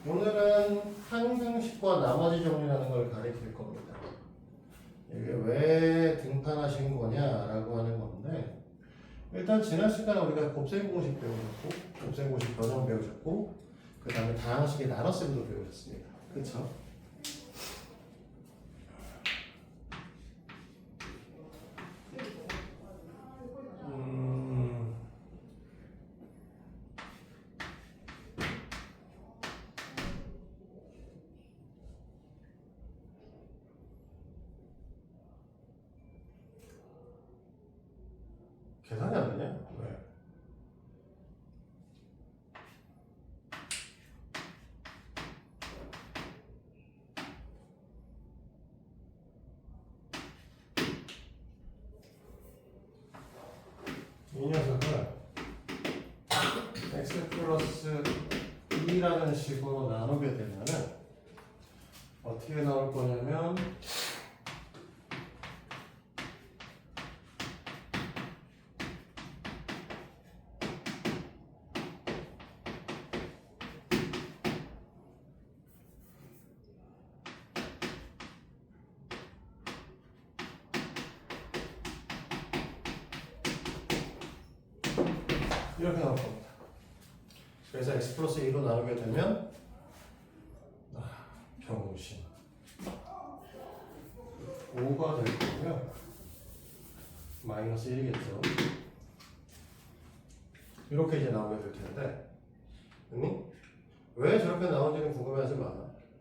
오늘은 항등식과 나머지 정리라는 걸 가르칠 겁니다. 이게 왜 등판하신 거냐라고 하는 건데, 일단 지난 시간에 우리가 곱셈 공식 배우셨고, 곱셈 공식 변형 배우셨고, 그 다음에 다항식의 나눗셈도 배우셨습니다. 그쵸? 계산이 안 되냐? 왜? 이 녀석을 x 플러스 2라는 식으로 나누게 되면은 어떻게 나올 거냐면 이렇게 나올 겁니다. 그래서 x 플러스 2로 나누게 되면 병신 5가 될 거고요. 마이너스 1이겠죠. 이렇게 이제 나오게 될 텐데, 왜 저렇게 나온지는 궁금해하지 마.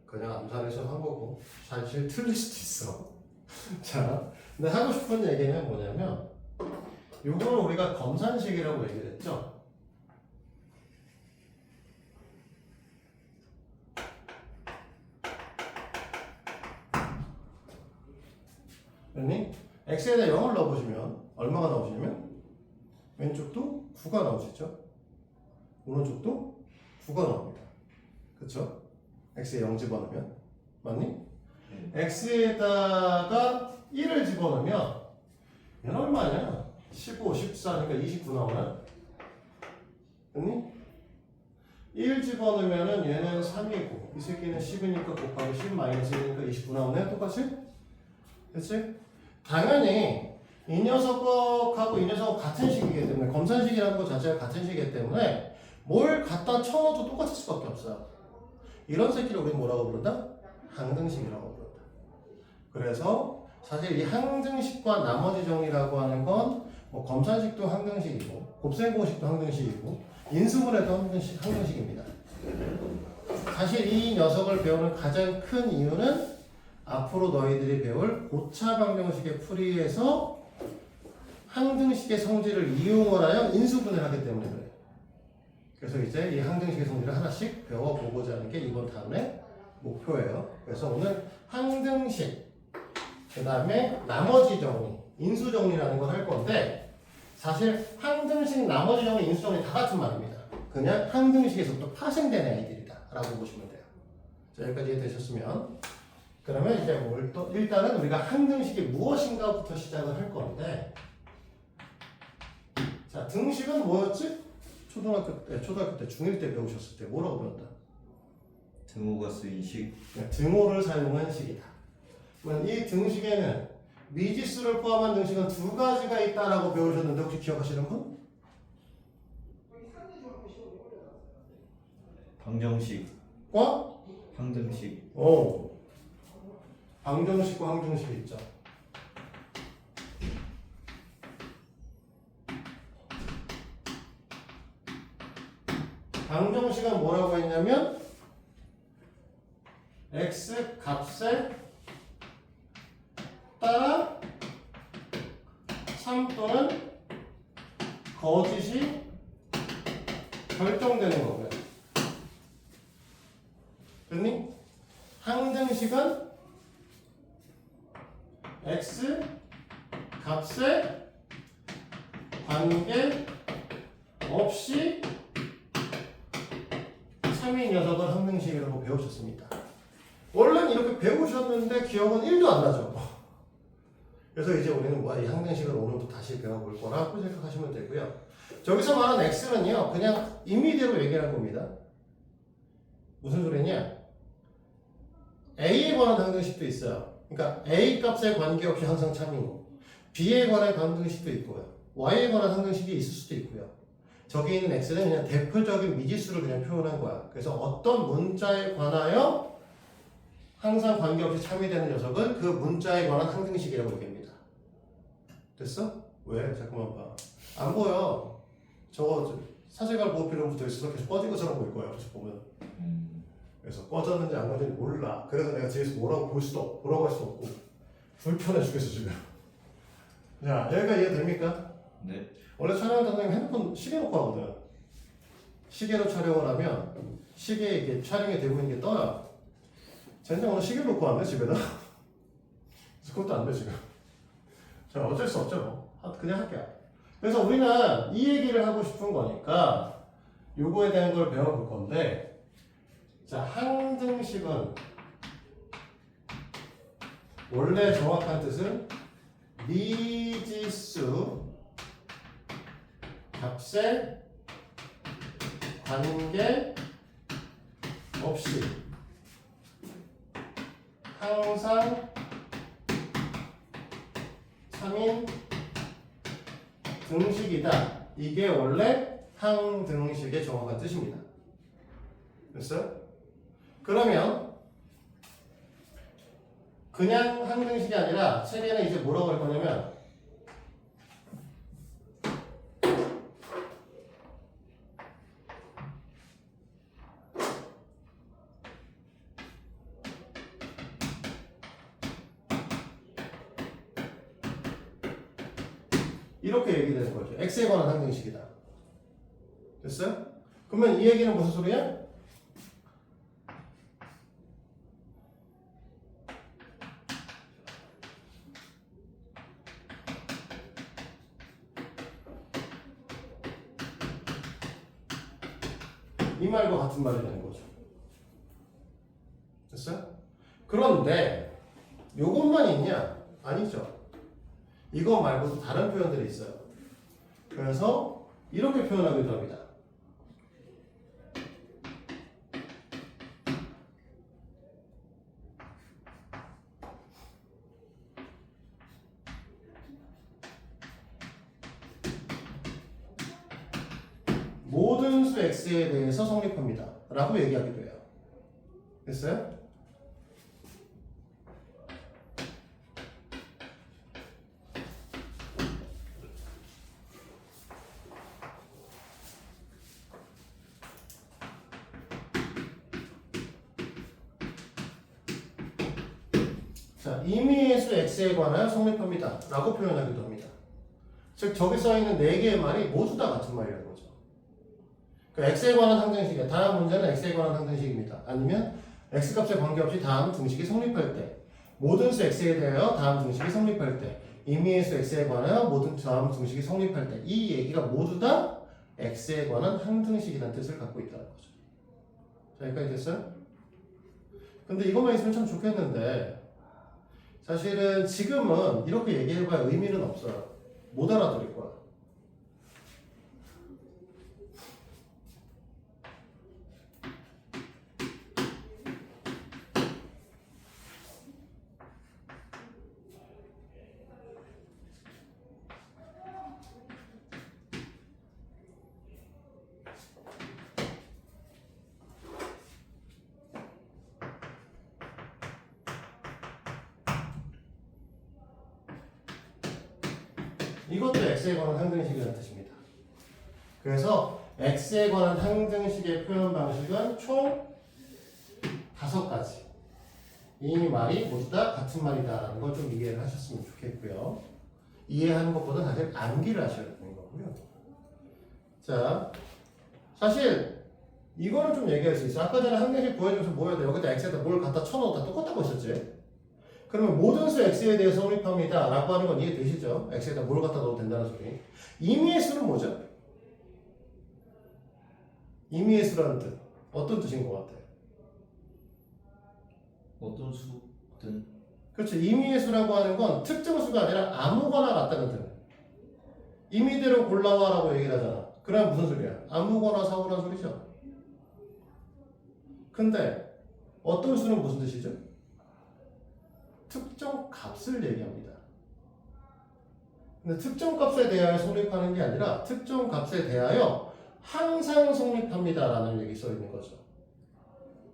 그냥 암산해서 한 거고, 사실 틀릴 수도 있어. 자, 근데 하고 싶은 얘기는 뭐냐면, 요거는 우리가 검산식이라고 얘기를 했죠. x에다 0을 넣어보시면 얼마가 나오시냐면 왼쪽도 9가 나오시죠. 오른쪽도 9가 나옵니다. 그쵸? x에 0 집어넣으면 맞니? x에다가 1을 집어넣으면 얘는 얼마냐? 15, 14니까 29 나오나? 맞니? 1 집어넣으면은 얘는 3이고 이 새끼는 10이니까 곱하기 10 마이너스 1이니까 29 나오네? 똑같이? 그치? 당연히 이 녀석하고 이 녀석은 같은 식이기 때문에 검산식이라는 것 자체가 같은 식이기 때문에 뭘 갖다 쳐넣어도 똑같을 수밖에 없어요. 이런 새끼를 우리는 뭐라고 부른다? 항등식이라고 부른다. 그래서 사실 이 항등식과 나머지 정리라고 하는 건 뭐 검산식도 항등식이고 곱셈 공식도 항등식이고 인수분해도 항등식입니다. 사실 이 녀석을 배우는 가장 큰 이유는 앞으로 너희들이 배울 고차 방정식의 풀이에서 항등식의 성질을 이용을 하여 인수분해를 하기 때문에 그래요. 그래서 이제 이 항등식의 성질을 하나씩 배워보고자 하는 게 이번 단원의 목표예요. 그래서 오늘 항등식, 그 다음에 나머지 정리, 인수 정리라는 걸 할 건데, 사실 항등식, 나머지 정리, 인수 정리 다 같은 말입니다. 그냥 항등식에서 또 파생된 애들이다 라고 보시면 돼요. 자, 여기까지 이해되셨으면 그러면 이제 뭘 또 일단은 우리가 항등식이 무엇인가부터 시작을 할 건데, 자, 등식은 뭐였지? 초등학교 때 중1 때 배우셨을 때 뭐라고 배웠다? 등호가 쓰인 식. 등호를 사용한 식이다. 그러면 이 등식에는 미지수를 포함한 등식은 두 가지가 있다라고 배우셨는데 혹시 기억하시는 분? 방정식과 항등식. 오, 방정식과 항등식이 있죠. 방정식은 뭐라고 했냐면 x 값에 따라 3 또는 거짓이 결정되는 거고요. 됐니? 항등식은 x 값에 관계 없이 3인 녀석을 항등식이라고 배우셨습니다. 원래는 이렇게 배우셨는데 기억은 1도 안 나죠. 그래서 이제 우리는 이 항등식을 오늘부터 다시 배워볼 거라고 생각하시면 되고요. 저기서 말하는 x는요, 그냥 임의대로 얘기하는 겁니다. 무슨 소리냐? A에 관한 항등식도 있어요. 그러니까 A 값에 관계없이 항상 참이고 B에 관한 항등식도 있고요. Y에 관한 항등식이 있을 수도 있고요. 저기 있는 X는 그냥 대표적인 미지수를 그냥 표현한 거야. 그래서 어떤 문자에 관하여 항상 관계없이 참여되는 녀석은 그 문자에 관한 항등식이라고 얘기합니다. 됐어? 왜? 잠깐만 봐. 안 보여. 저거 사제갈 보호 필름 붙어 있어서 계속 꺼진 것처럼 보일 거야. 계속 보면. 그래서 꺼졌는지 안 꺼졌는지 몰라. 그래서 내가 뒤에서 뭐라고 보라고 할 수도 없고 불편해 죽겠어 지금. 자, 여기까지 이해됩니까? 네. 원래 촬영할 때 선생님 핸드폰 시계 놓고 하거든. 시계로 촬영을 하면 시계에 이게 촬영이 되고 있는 게 떠요. 쟤는 오늘 시계 놓고 왔네 집에다. 그래서 그것도 안 돼 지금. 자, 어쩔 수 없죠 뭐. 그냥 할게요. 그래서 우리는 이 얘기를 하고 싶은 거니까 요거에 대한 걸 배워볼 건데, 자, 항등식은 원래 정확한 뜻은 미지수 값에 관계 없이 항상 3인 등식이다. 이게 원래 항등식의 정확한 뜻입니다. 됐어요? 그러면 그냥 항등식이 아니라 책에는 이제 뭐라고 할 거냐면 이렇게 얘기되는 거죠. x에 관한 항등식이다. 됐어요? 그러면 이 얘기는 무슨 소리야? 이 말과 같은 말이 되는 거죠. 됐어요? 그런데 요것만 있냐? 아니죠. 이거 말고도 다른 표현들이 있어요. 그래서 이렇게 표현하기도 합니다. 모든 수 x에 대해서 성립합니다. 라고 얘기하기도 해요. 됐어요? 자, 임의의 수 x에 관하여 성립합니다. 라고 표현하기도 합니다. 즉, 저기 써있는 4개의 말이 모두 다 같은 말이라는 거죠. 그러니까 x에 관한 항등식이야. 다음 문제는 x에 관한 항등식입니다. 아니면 x값에 관계없이 다음 등식이 성립할 때, 모든 수 x에 대하여 다음 등식이 성립할 때, 임의의 수 x에 관하여 모든 다음 등식이 성립할 때, 이 얘기가 모두 다 x에 관한 항등식이라는 뜻을 갖고 있다는 거죠. 자, 여기까지 됐어요? 근데 이것만 있으면 참 좋겠는데 사실은 지금은 이렇게 얘기해봐야 의미는 없어요. 못 알아들을 거야. 이것도 x에 관한 항등식이라는 뜻입니다. 그래서 x에 관한 항등식의 표현 방식은 총 5가지. 이 말이 모두 다 같은 말이다라는 걸 좀 이해를 하셨으면 좋겠고요. 이해하는 것보다 사실 암기를 하셔야 되는 거고요. 자, 사실 이거는 좀 얘기할 수 있어. 아까 전에 항등식 보여주면서 뭐 해야 돼? 여기다 x에다 뭘 갖다 쳐넣었다 똑같다고 했었지? 그러면 모든 수 x에 대해서 성립합니다 라고 하는 건 이해되시죠? x에다 뭘 갖다 넣어도 된다는 소리. 임의의 수는 뭐죠? 임의의 수라는 뜻 어떤 뜻인 것 같아요? 어떤 수든 그렇죠. 임의의 수라고 하는 건 특정 수가 아니라 아무거나 같다는 뜻. 임의대로 골라와 라고 얘기를 하잖아. 그럼 무슨 소리야? 아무거나 사오라는 소리죠. 근데 어떤 수는 무슨 뜻이죠? 특정 값을 얘기합니다. 근데 특정 값에 대하여 성립하는 게 아니라 특정 값에 대하여 항상 성립합니다라는 얘기 써 있는 거죠.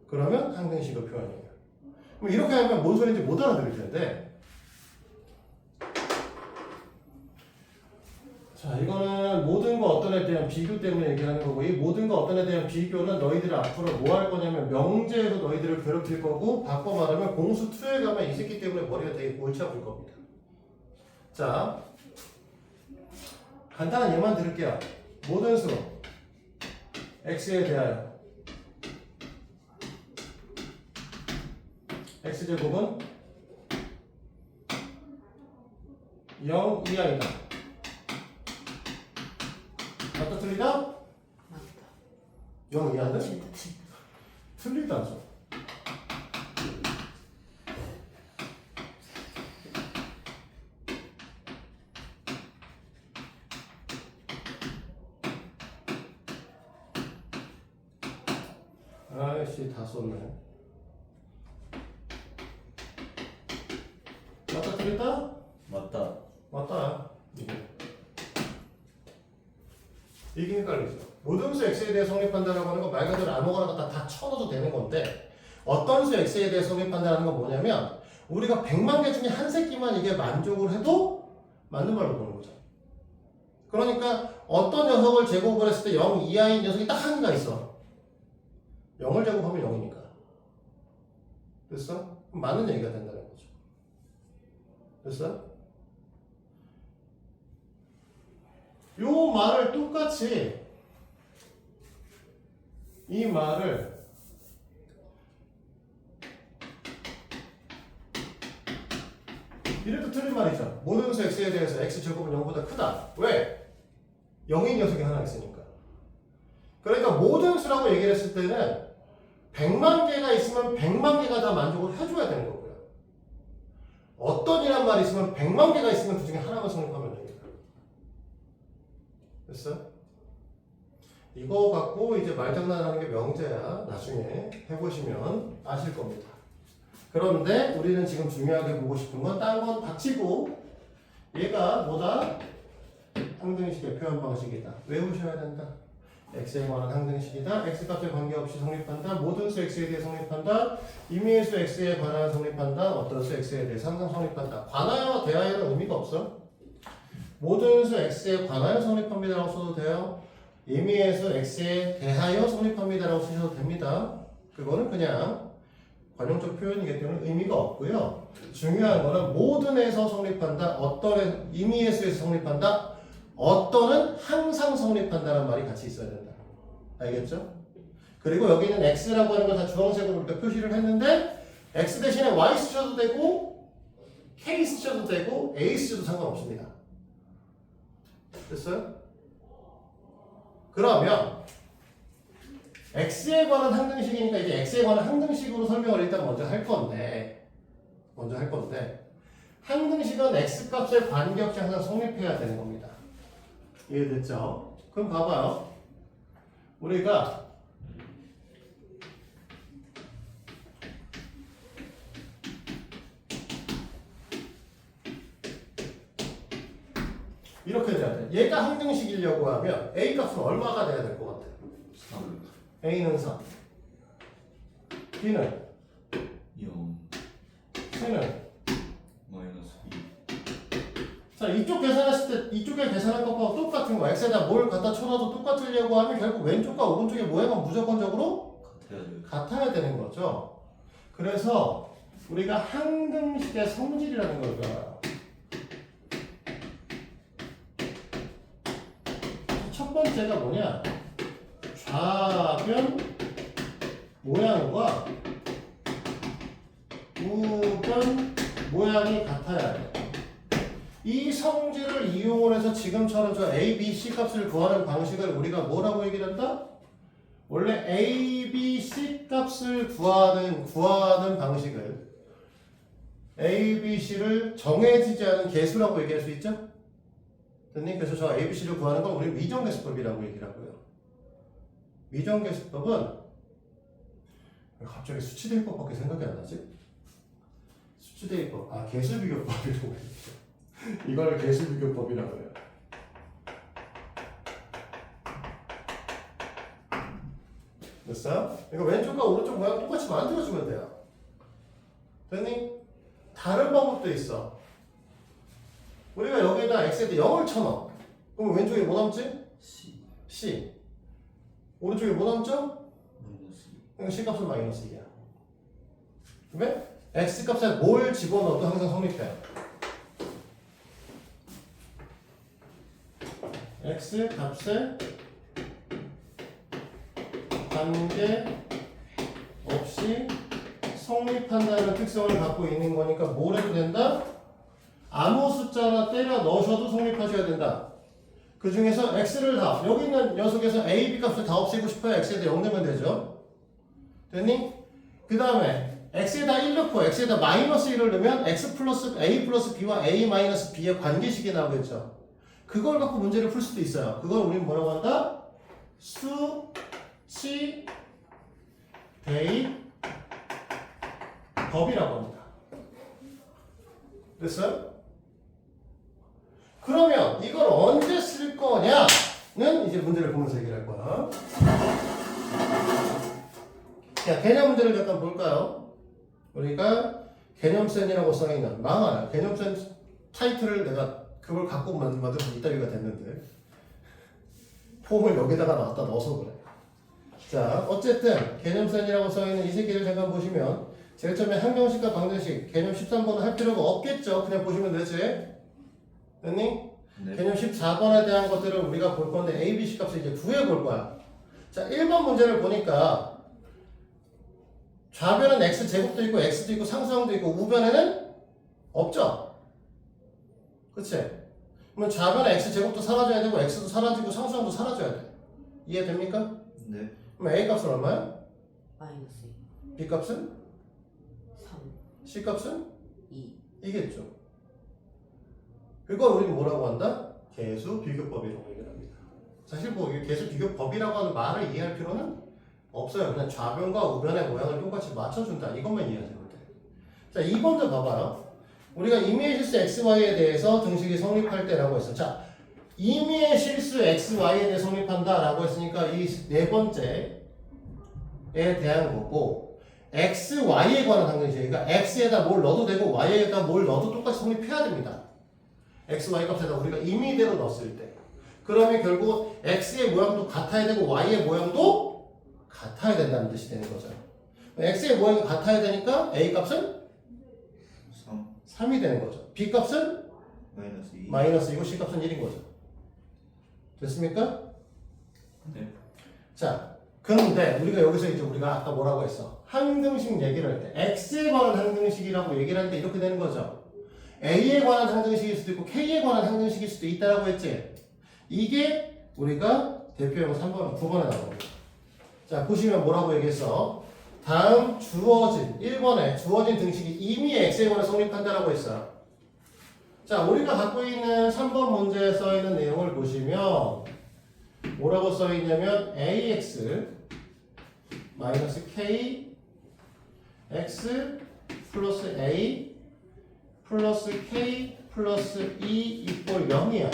그러면 항등식의 표현이에요. 그럼 이렇게 하면 뭔 소리인지 못 알아들을 텐데, 자, 이거는 모든 거 어떤에 대한 비교 때문에 얘기하는 거고, 이 모든 거 어떤에 대한 비교는 너희들이 앞으로 뭐 할 거냐면 명제에서 너희들을 괴롭힐 거고, 바꿔 말하면 공수 2에 가면 이 새끼 때문에 머리가 되게 골치 아플 겁니다. 자, 간단한 예만 들을게요. 모든 수 x에 대하여 x제곱은 0 이하이다. 맞다 틀리다? 맞다. 0 이하인데? 진짜. 틀리다죠. 아이씨 다 썼네. 맞다 틀리다? 맞다. 맞다. 이게 헷갈리죠. 모든 수 x에 대해 성립한다라고 하는 건 말 그대로 아무거나 갖다 다 쳐넣어도 되는 건데, 어떤 수 x에 대해 성립한다는 건 뭐냐면 우리가 100만 개 중에 한 새끼만 이게 만족을 해도 맞는 말로 보는 거죠. 그러니까 어떤 녀석을 제곱을 했을 때 0 이하인 녀석이 딱 한 개가 있어. 0을 제곱하면 0이니까. 됐어? 그럼 맞는 얘기가 된다는 거죠. 됐어? 요 말을 똑같이 이 말을 이래도 틀린 말이죠. 모든 수 x에 대해서 x제곱은 0보다 크다. 왜? 0인 녀석이 하나 있으니까. 그러니까 모든 수라고 얘기를 했을 때는 100만 개가 있으면 100만 개가 다 만족을 해줘야 되는 거고요. 어떤 이란 말이 있으면 100만 개가 있으면 그 중에 하나만 성립하면 됩니다. 됐어? 이거 갖고 이제 말장난하는 게 명제야. 나중에 해보시면 아실 겁니다. 그런데 우리는 지금 중요하게 보고 싶은 건 딴 건 닥치고, 얘가 뭐다? 항등식의 표현 방식이다. 외우셔야 된다. x에 관한 항등식이다. x값에 관계없이 성립한다. 모든 수 x에 대해 성립한다. 임의의 수 x에 관하여 성립한다. 어떤 수 x에 대해서 항상 성립한다. 관하여 대하여는 의미가 없어. 모든 수 x에 관하여 성립합니다라고 써도 돼요. 임의의 수 x에 대하여 성립합니다라고 쓰셔도 됩니다. 그거는 그냥 관용적 표현이기 때문에 의미가 없고요. 중요한 거는 모든에서 성립한다. 어떤 임의의 수에서 성립한다. 어떤은 항상 성립한다는 말이 같이 있어야 된다. 알겠죠? 그리고 여기는 x라고 하는 걸 다 주황색으로 이렇게 표시를 했는데 x 대신에 y 쓰셔도 되고 k 쓰셔도 되고 a 쓰셔도 상관없습니다. 됐어요? 그러면 x에 관한 항등식이니까 이제 x에 관한 항등식으로 설명을 일단 먼저 할 건데 항등식은 x값에 관계없이 항상 성립해야 되는 겁니다. 이해됐죠? 그럼 봐봐요. 우리가 이렇게 돼야 돼. 얘가 항등식이려고 하면 a 값은 얼마가 돼야 될 것 같아? 3. a는 3, b는 0. c는 마이너스 2. 자, 이쪽 계산했을 때 이쪽에 계산한 것과 똑같은 거 x에다 뭘 갖다 쳐놔도 똑같으려고 하면 결국 왼쪽과 오른쪽의 모양은 무조건적으로 같아야 돼. 같아야 되는 거죠. 그래서 우리가 항등식의 성질이라는 걸 배워요. 첫 번째가 뭐냐? 좌변 모양과 우변 모양이 같아야 돼. 이 성질을 이용을 해서 지금처럼 저 A, B, C 값을 구하는 방식을 우리가 뭐라고 얘기를 한다? 원래 A, B, C 값을 구하는 방식을 A, B, C를 정해지지 않은 개수라고 얘기할 수 있죠? 됐니? 그래서 저 A, B, C를 구하는 건 우리 미정계수법이라고 얘기를 하고요. 미정계수법은 왜 갑자기 수치대입법밖에 생각이 안 나지? 수치대입법, 아 개수비교법이라고 해요. 이걸 개수비교법이라고 해요. 됐어요? 이거 왼쪽과 오른쪽 모양 똑같이 만들어주면 돼요. 됐니? 다른 방법도 있어. 우리가 여기다 x에다 0을 쳐넣어. 그럼 왼쪽에 뭐 남지? C c. 오른쪽에 뭐 남죠? 마이너스 2 그럼 c 값은 마이너스 2야. 그러면 x 값에 뭘 집어넣어도 항상 성립해요. x 값에 관계 없이 성립한다는 특성을 갖고 있는 거니까 뭘 해도 된다? 아무 숫자나 때려 넣으셔도 성립하셔야 된다. 그 중에서 x를 다 여기 있는 녀석에서 a, b 값을 다 없애고 싶어요. x에다 0 넣으면 되죠. 됐니? 그 다음에 x에다 1 넣고 x에다 마이너스 1을 넣으면 x 플러스 a 플러스 b와 a 마이너스 b의 관계식이 나오겠죠. 그걸 갖고 문제를 풀 수도 있어요. 그걸 우리는 뭐라고 한다? 수치 대입 법이라고 합니다. 됐어요? 그러면 이걸 언제 쓸 거냐는 이제 문제를 보면서 얘기를 할 거야. 자, 개념 문제를 잠깐 볼까요? 우리가 개념센이라고 써있는 망할 개념센 타이틀을 내가 그걸 갖고 만들어서 이따위가 됐는데 폼을 여기다가 놨다 넣어서 그래. 자, 어쨌든 개념센이라고 써있는 이 새끼를 잠깐 보시면 제일 처음에 항정식과 방정식 개념 13번은 할 필요가 없겠죠. 그냥 보시면 되지. 됐니? 네. 개념 14번에 대한 것들을 우리가 볼 건데 A, B, C 값을 이제 구해 볼 거야. 자, 1번 문제를 보니까 좌변은 X제곱도 있고 X도 있고 상수항도 있고 우변에는 없죠? 그치? 그러면 좌변에 X제곱도 사라져야 되고 X도 사라지고 상수항도 사라져야 돼. 이해됩니까? 네. 그럼 A 값은 얼마야? 마이너스 B 값은? 3, C 값은? 2. 이겠죠. 그걸 우리는 뭐라고 한다? 개수 비교법이라고 얘기를 합니다. 사실 뭐 개수 비교법이라고 하는 말을 이해할 필요는 없어요. 그냥 좌변과 우변의 모양을 똑같이 맞춰준다. 이것만 이해하시면 돼요. 자, 2번도 봐봐요. 우리가 임의의 실수 xy에 대해서 등식이 성립할 때라고 했어. 자, 임의의 실수 xy에 대해 성립한다라고 했으니까 이 네 번째에 대한 거고 x, y에 관한 항등식. 그러니까 x에다 뭘 넣어도 되고 y에다 뭘 넣어도 똑같이 성립해야 됩니다. x, y 값에다 우리가 임의대로 넣었을 때 그러면 결국 x의 모양도 같아야 되고 y의 모양도 같아야 된다는 뜻이 되는 거죠. x의 모양이 같아야 되니까 a 값은 3 3이 되는 거죠. b 값은 마이너스 2 마이너스 2고 c 값은 1인 거죠. 됐습니까? 네. 자, 근데 우리가 여기서 이제 우리가 아까 뭐라고 했어? 항등식 얘기를 할 때 x에 관한 항등식이라고 얘기를 할 때 이렇게 되는 거죠. A에 관한 항등식일 수도 있고 K에 관한 항등식일 수도 있다라고 했지. 이게 우리가 대표형 3번, 9번에 나옵니다. 자, 보시면 뭐라고 얘기했어? 다음 주어진 1번에 주어진 등식이 이미 X에 관해 성립한다라고 했어요. 자, 우리가 갖고 있는 3번 문제에 써있는 내용을 보시면 뭐라고 써있냐면 AX 마이너스 K X 플러스 A 플러스 K 플러스 E 이꼴 0이야.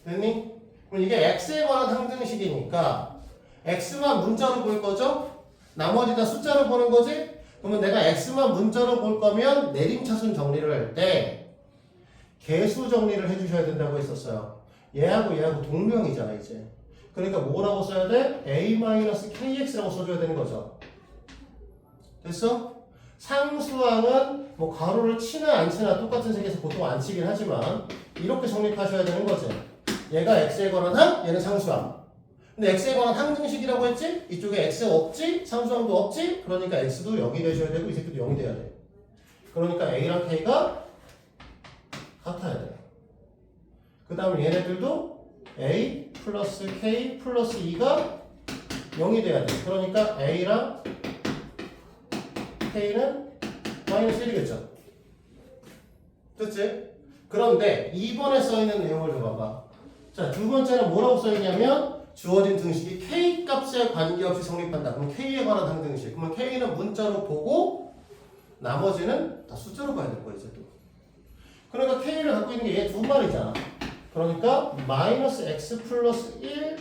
됐니? 그럼 이게 X에 관한 항등식이니까 X만 문자로 볼 거죠? 나머지 다 숫자로 보는 거지? 그러면 내가 X만 문자로 볼 거면 내림차순 정리를 할 때 개수 정리를 해주셔야 된다고 했었어요. 얘하고 얘하고 동명이잖아 이제. 그러니까 뭐라고 써야 돼? A-KX라고 써줘야 되는 거죠. 됐어? 상수항은 뭐 가로를 치나 안 치나 똑같은 색에서 보통 안 치긴 하지만 이렇게 성립하셔야 되는 거지. 얘가 x에 관한 항, 얘는 상수항. 근데 x에 관한 항등식이라고 했지? 이쪽에 x 없지? 상수항도 없지? 그러니까 x도 0이 되셔야 되고 이 새끼도 0이 돼야 돼. 그러니까 a랑 k가 같아야 돼. 그 다음에 얘네들도 a 플러스 k 플러스 2가 0이 돼야 돼. 그러니까 a랑 K는 마이너스 1이겠죠. 됐지? 그런데 2번에 써있는 내용을 좀 봐봐. 자, 두 번째는 뭐라고 써있냐면 주어진 등식이 k 값에 관계없이 성립한다. 그럼 k에 관한 항등식. 그러면 k는 문자로 보고 나머지는 다 숫자로 봐야 될 거야 이제 또. 그러니까 k를 갖고 있는 게 얘 두 마리잖아. 그러니까 마이너스 x 플러스 1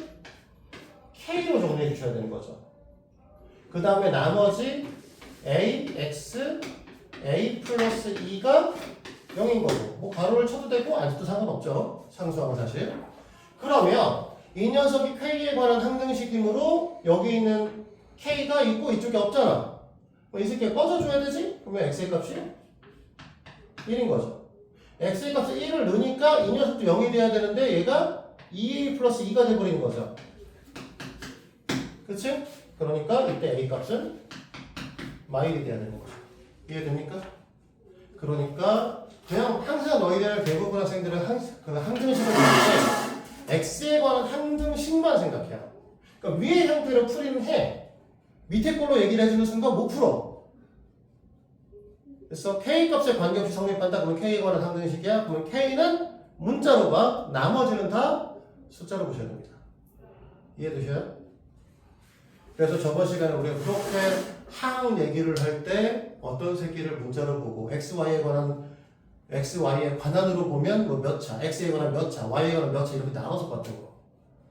k로 정리해 주셔야 되는 거죠. 그 다음에 나머지 a, x, a 플러스 2가 0인 거고 뭐 가로를 쳐도 되고 안 쳐도 상관없죠. 상수항은 사실. 그러면 이 녀석이 k에 관한 항등식이므로 여기 있는 k가 있고 이쪽에 없잖아. 이 새끼가 꺼져줘야 되지? 그러면 x의 값이 1인 거죠. x의 값을 1을 넣으니까 이 녀석도 0이 돼야 되는데 얘가 2a 플러스 2가 돼버리는 거죠. 그치? 그러니까 이때 a 값은 마일이 돼야 되는 거죠. 이해됩니까? 그러니까 그냥 항상 너희들 대부분 학생들은 항등식을 볼 때 x에 관한 항등식만 생각해요. 그러니까 위의 형태로 풀이는 해. 밑에 걸로 얘기를 해주는 순간 못 풀어. 그래서 k 값에 관계없이 성립한다. 그러면 k에 관한 항등식이야. 그러면 k는 문자로 봐. 나머지는 다 숫자로 보셔야 됩니다. 이해되셔요? 그래서 저번 시간에 우리가 그렇게 항 얘기를 할 때 어떤 새끼를 문자로 보고 xy에 관한으로 보면 뭐 몇 차, x에 관한 몇 차, y에 관한 몇 차 이렇게 나눠서 봤던 거.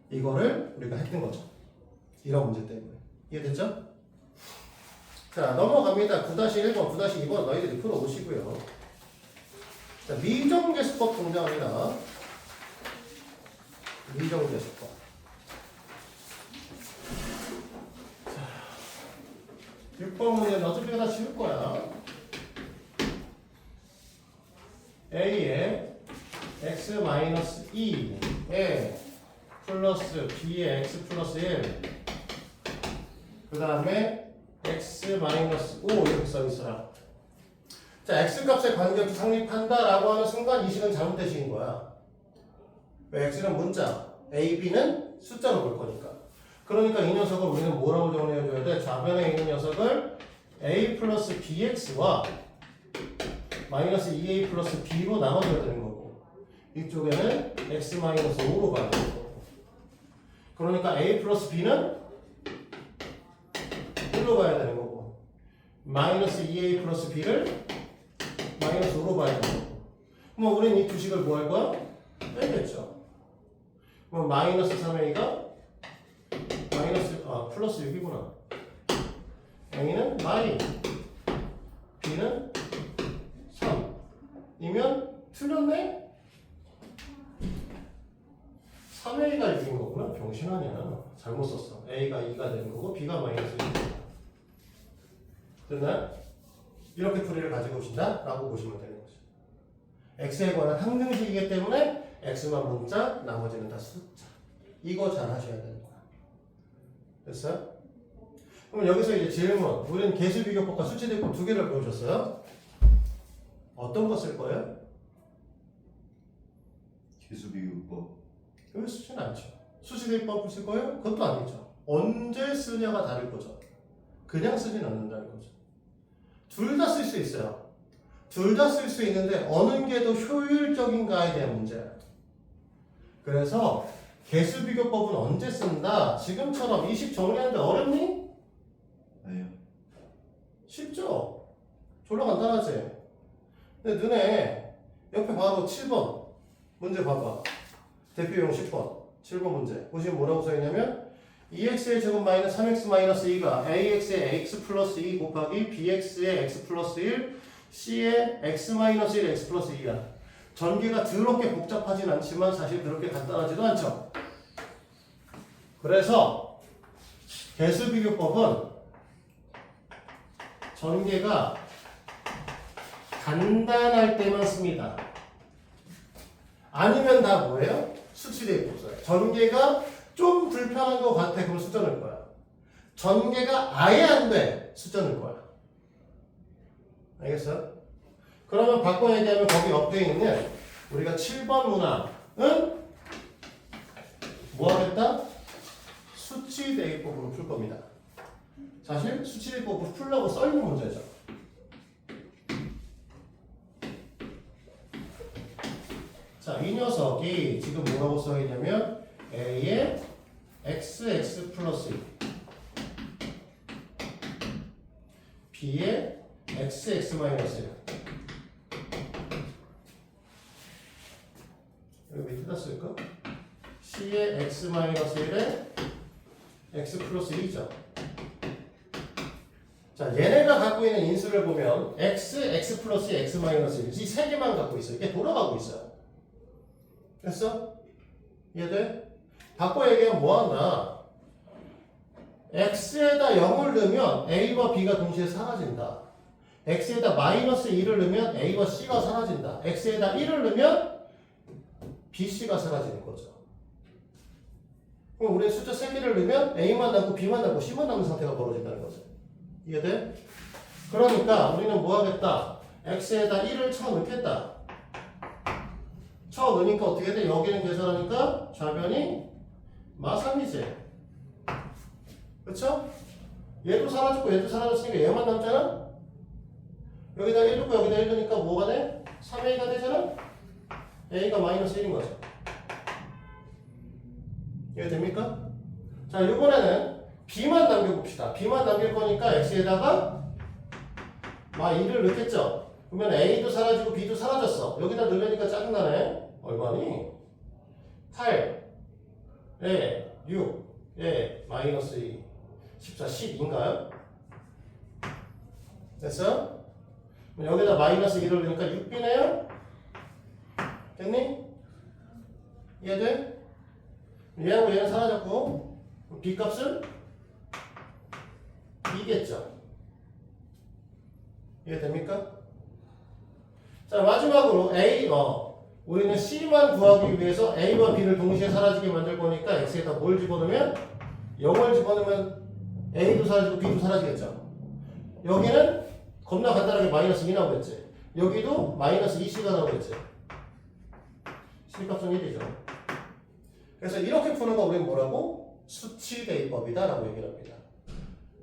이거를 우리가 했던 거죠. 이런 문제 때문에. 이해됐죠? 자, 넘어갑니다. 9-1번, 9-2번 너희들이 풀어오시고요. 자, 미정계수법 등장합니다. 미정계수법. 6번 문제는 어차피 다 지울 거야. A에 x-2에 플러스 B에 x 플러스 1 그 다음에 x-5 이렇게 써있어요. 자, x값에 관계없이 성립한다 라고 하는 순간 이 식은 잘못된 식인 거야. 왜? x는 문자, a, b는 숫자로 볼 거니까. 그러니까 이 녀석을 우리는 뭐라고 정리해줘야 돼? 좌변에 있는 녀석을 a 플러스 bx와 마이너스 2a 플러스 b로 나눠줘야 되는 거고 이쪽에는 x 마이너스 5로 봐야 되는 거고 그러니까 a 플러스 b는 1로 봐야 되는 거고 마이너스 2a 플러스 b를 마이너스 5로 봐야 되는 거고 그럼 우리는 이 두 식을 뭐 할 거야? 빼겠죠. 그럼 마이너스 3a가 플러스 6이구나. a는 마이, b는 3. 이면 틀렸네? 3a가 6인 거구나. 병신하냐. 잘못 썼어. a가 2가 되는 거고 b가 마이너스 1이다. 됐나요? 이렇게 풀이를 가지고 오신다? 라고 보시면 되는 거죠. x에 관한 항등식이기 때문에 x만 문자, 나머지는 다 숫자. 이거 잘 하셔야 되는 거야. 됐어요? 그럼 여기서 이제 질문. 우리는 계수비교법과 수치대입법 두 개를 배우셨어요? 어떤 거 쓸 거예요? 계수비교법. 여기 쓰진 않죠. 수치대입법을 쓸 거예요? 그것도 아니죠. 언제 쓰냐가 다를 거죠. 그냥 쓰진 않는다는 거죠. 둘 다 쓸 수 있어요. 둘 다 쓸 수 있는데 어느 게 더 효율적인가에 대한 문제예요. 그래서 계수비교법은 언제 쓴다? 지금처럼 이 식 정리하는데 어렵니? 아니요. 쉽죠? 졸라 간단하지? 근데 너네 옆에 바로 7번 문제 봐봐. 대표용 10번 7번 문제 보시면 뭐라고 써있냐면 2x의 제곱 마이너스 3x 마이너스 2가 ax의 x 플러스 2 곱하기 bx의 x 플러스 1 c의 x 마이너스 1 x 플러스 2야. 전개가 더럽게 복잡하진 않지만 사실 그렇게 간단하지도 않죠. 그래서 계수비교법은 전개가 간단할 때만 씁니다. 아니면 다 뭐예요? 수치대입법 써요. 전개가 좀 불편한 것 같아. 그럼 숫자 넣을 거야. 전개가 아예 안 돼. 숫자 넣을 거야. 알겠어요? 그러면 바꿔 얘기하면 거기 옆에 있는 우리가 7번 문항은 뭐 하겠다? 수치대입법으로 풀 겁니다. 사실 수치대입법으로 풀려고 써있는 문제죠. 자, 이 녀석이 지금 뭐라고 써있냐면 A에 xx 플러스 2 b에 xx 마이너스 1 여기 밑에다 쓸까? c에 x 마이너스 1에 x 플러스 2죠. 자, 얘네가 갖고 있는 인수를 보면 x, x 플러스 x 마이너스 1 이 세 개만 갖고 있어요. 이게 돌아가고 있어요. 됐어? 이해돼? 바꿔 얘기하면 뭐한다? x에다 0을 넣으면 a와 b가 동시에 사라진다. x에다 마이너스 1을 넣으면 a와 c가 사라진다. x에다 1을 넣으면 b, c가 사라지는 거죠. 그럼 우리 숫자 3개를 넣으면 a만 남고 b만 남고 c만 남는 상태가 벌어진다는 거죠. 이해돼? 그러니까 우리는 뭐 하겠다? x에다 1을 쳐넣겠다. 쳐넣으니까 어떻게 돼? 여기는 계산하니까 좌변이 마3이지. 그쵸? 얘도 사라졌고 얘도 사라졌으니까 얘만 남잖아? 여기다 1 넣고 여기다 1 넣으니까 뭐가 돼? 3a가 되잖아? a가 마이너스 1인 거죠. 이해됩니까? 자, 이번에는 b만 남겨봅시다. b만 남길 거니까 x에다가 마2를 넣겠죠? 그러면 a도 사라지고 b도 사라졌어. 여기다 넣으려니까 짜증나네. 얼마니? 8에 6에 마이너스 2 14, 12인가요? 됐어? 그럼 여기다 마이너스 1을 넣으니까 6b네요? 됐니? 이해돼? 얘하고 얘는 사라졌고 b 값은 2겠죠? 이해됩니까? 자, 마지막으로 우리는 c만 구하기 위해서 a와 b를 동시에 사라지게 만들 거니까 x에다 뭘 집어넣으면 0을 집어넣으면 a도 사라지고 b도 사라지겠죠? 여기는 겁나 간단하게 마이너스 2 나오겠지? 여기도 마이너스 2c가 나오겠지? c 값은 1이죠. 그래서 이렇게 푸는 거 우리는 뭐라고? 수치 대입법이다 라고 얘기를 합니다.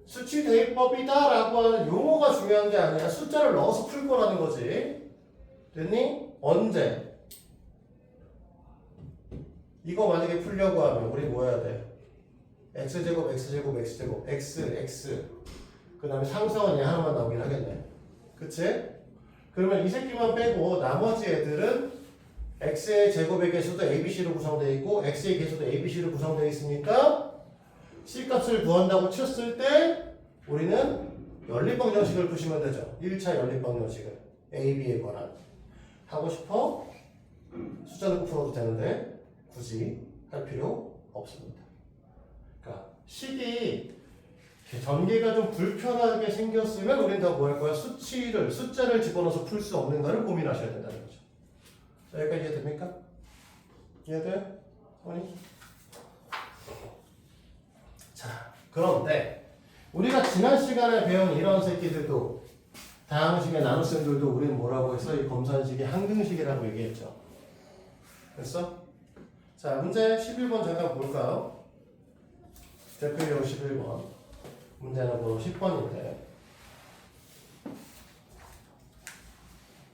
수치 대입법이다 라고 하는 용어가 중요한 게 아니라 숫자를 넣어서 풀 거라는 거지. 됐니? 언제? 이거 만약에 풀려고 하면 우리 뭐 해야 돼? x제곱 x제곱 x제곱 x 그 다음에 상수원 얘 하나만 나오긴 하겠네. 그치? 그러면 이 새끼만 빼고 나머지 애들은 x의 제곱의 개수도 abc로 구성되어 있고 x의 개수도 abc로 구성되어 있으니까 c값을 구한다고 쳤을 때 우리는 연립방정식을 푸시면 되죠. 1차 연립방정식을 ab에 관한 하고 싶어? 숫자 넣고 풀어도 되는데 굳이 할 필요 없습니다. 그러니까 식이 전개가 좀 불편하게 생겼으면 우리는 더 뭐 할 거야? 숫자를 집어넣어서 풀 수 없는가를 고민하셔야 된다는 거죠. 자, 여기까지 이해됩니까? 이해돼? 아니? 자, 그런데 우리가 지난 시간에 배운 이런 새끼들도 다항식의 나눗셈들도 우리는 뭐라고 해서 이 검산식이 항등식이라고 얘기했죠. 됐어? 자, 문제 11번 잠깐 볼까요? 대표용 11번 문제는 번호 10번인데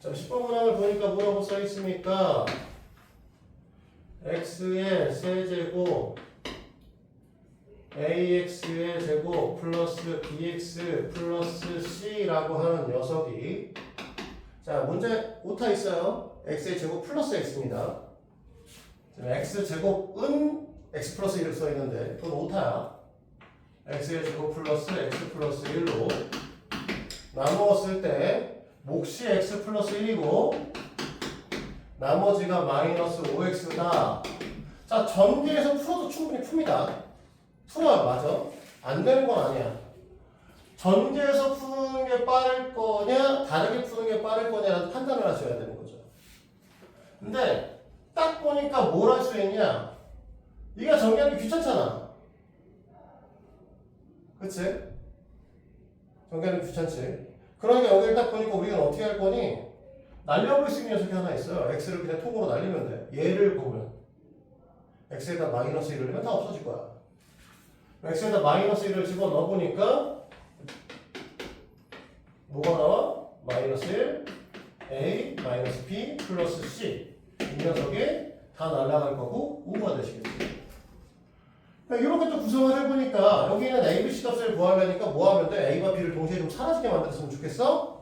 자, 10번 문항을 보니까 뭐라고 써있습니까? x의 세제곱 ax의 제곱 플러스 bx 플러스 c라고 하는 녀석이 자, 문제 오타 있어요. x의 제곱 플러스 x입니다. x제곱은 x 플러스 1을 써있는데 그건 오타야. x의 제곱 플러스 x 플러스 1로 나누었을 때 몫이 x 플러스 1이고 나머지가 마이너스 5x다. 자, 전개해서 풀어도 충분히 풉니다. 풀어요. 맞아. 안 되는 건 아니야. 전개해서 푸는 게 빠를 거냐 다르게 푸는 게 빠를 거냐라는 판단을 하셔야 되는 거죠. 근데 딱 보니까 뭘 할 수 있냐? 이게 전개하기 귀찮잖아. 그치? 전개하기 귀찮지. 그러니까 여기를 딱 보니까 우리가 어떻게 할 거니? 날려버릴 수 있는 녀석이 하나 있어요. x를 그냥 통으로 날리면 돼. 얘를 보면 x에다 마이너스 1을 넣으면 다 없어질 거야. x에다 마이너스 1을 집어넣어 보니까 뭐가 나와? 마이너스 1 a 마이너스 b 플러스 c 이 녀석이 다 날아갈 거고 우가 되시겠죠. 그러니까 이렇게 또 구성을 해보니까 여기는 A, B, C 값을 구하려니까 뭐 하면 돼? A와 B를 동시에 좀 사라지게 만들었으면 좋겠어?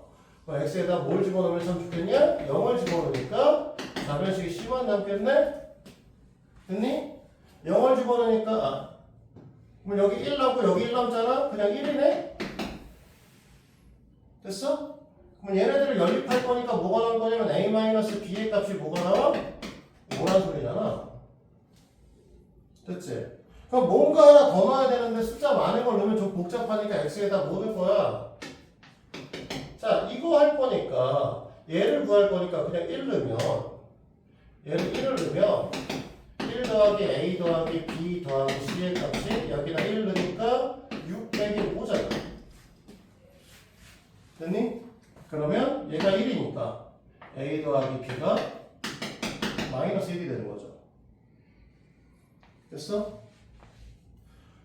X에다 뭘 집어넣으면 참 좋겠냐? 0을 집어넣으니까 좌변식이 C만 남겠네? 됐니? 0을 집어넣으니까 그럼 여기 1 남고 여기 1 남잖아? 그냥 1이네? 됐어? 그럼 얘네들을 연립할 거니까 뭐가 나올 거냐면 A-B의 값이 뭐가 나와? 5란 소리잖아. 됐지? 그럼 뭔가 하나 더 넣어야 되는데 숫자 많은 걸 넣으면 좀 복잡하니까 X에다 뭐 넣을 거야? 자, 이거 할 거니까 얘를 구할 거니까 그냥 1 넣으면 얘를 1을 넣으면 1 더하기 A 더하기 B 더하기 C의 값이 여기다 1 넣으니까 6 빼기 5잖아. 됐니? 그러면 얘가 1이니까 A 더하기 B가 마이너스 1이 되는 거죠. 됐어?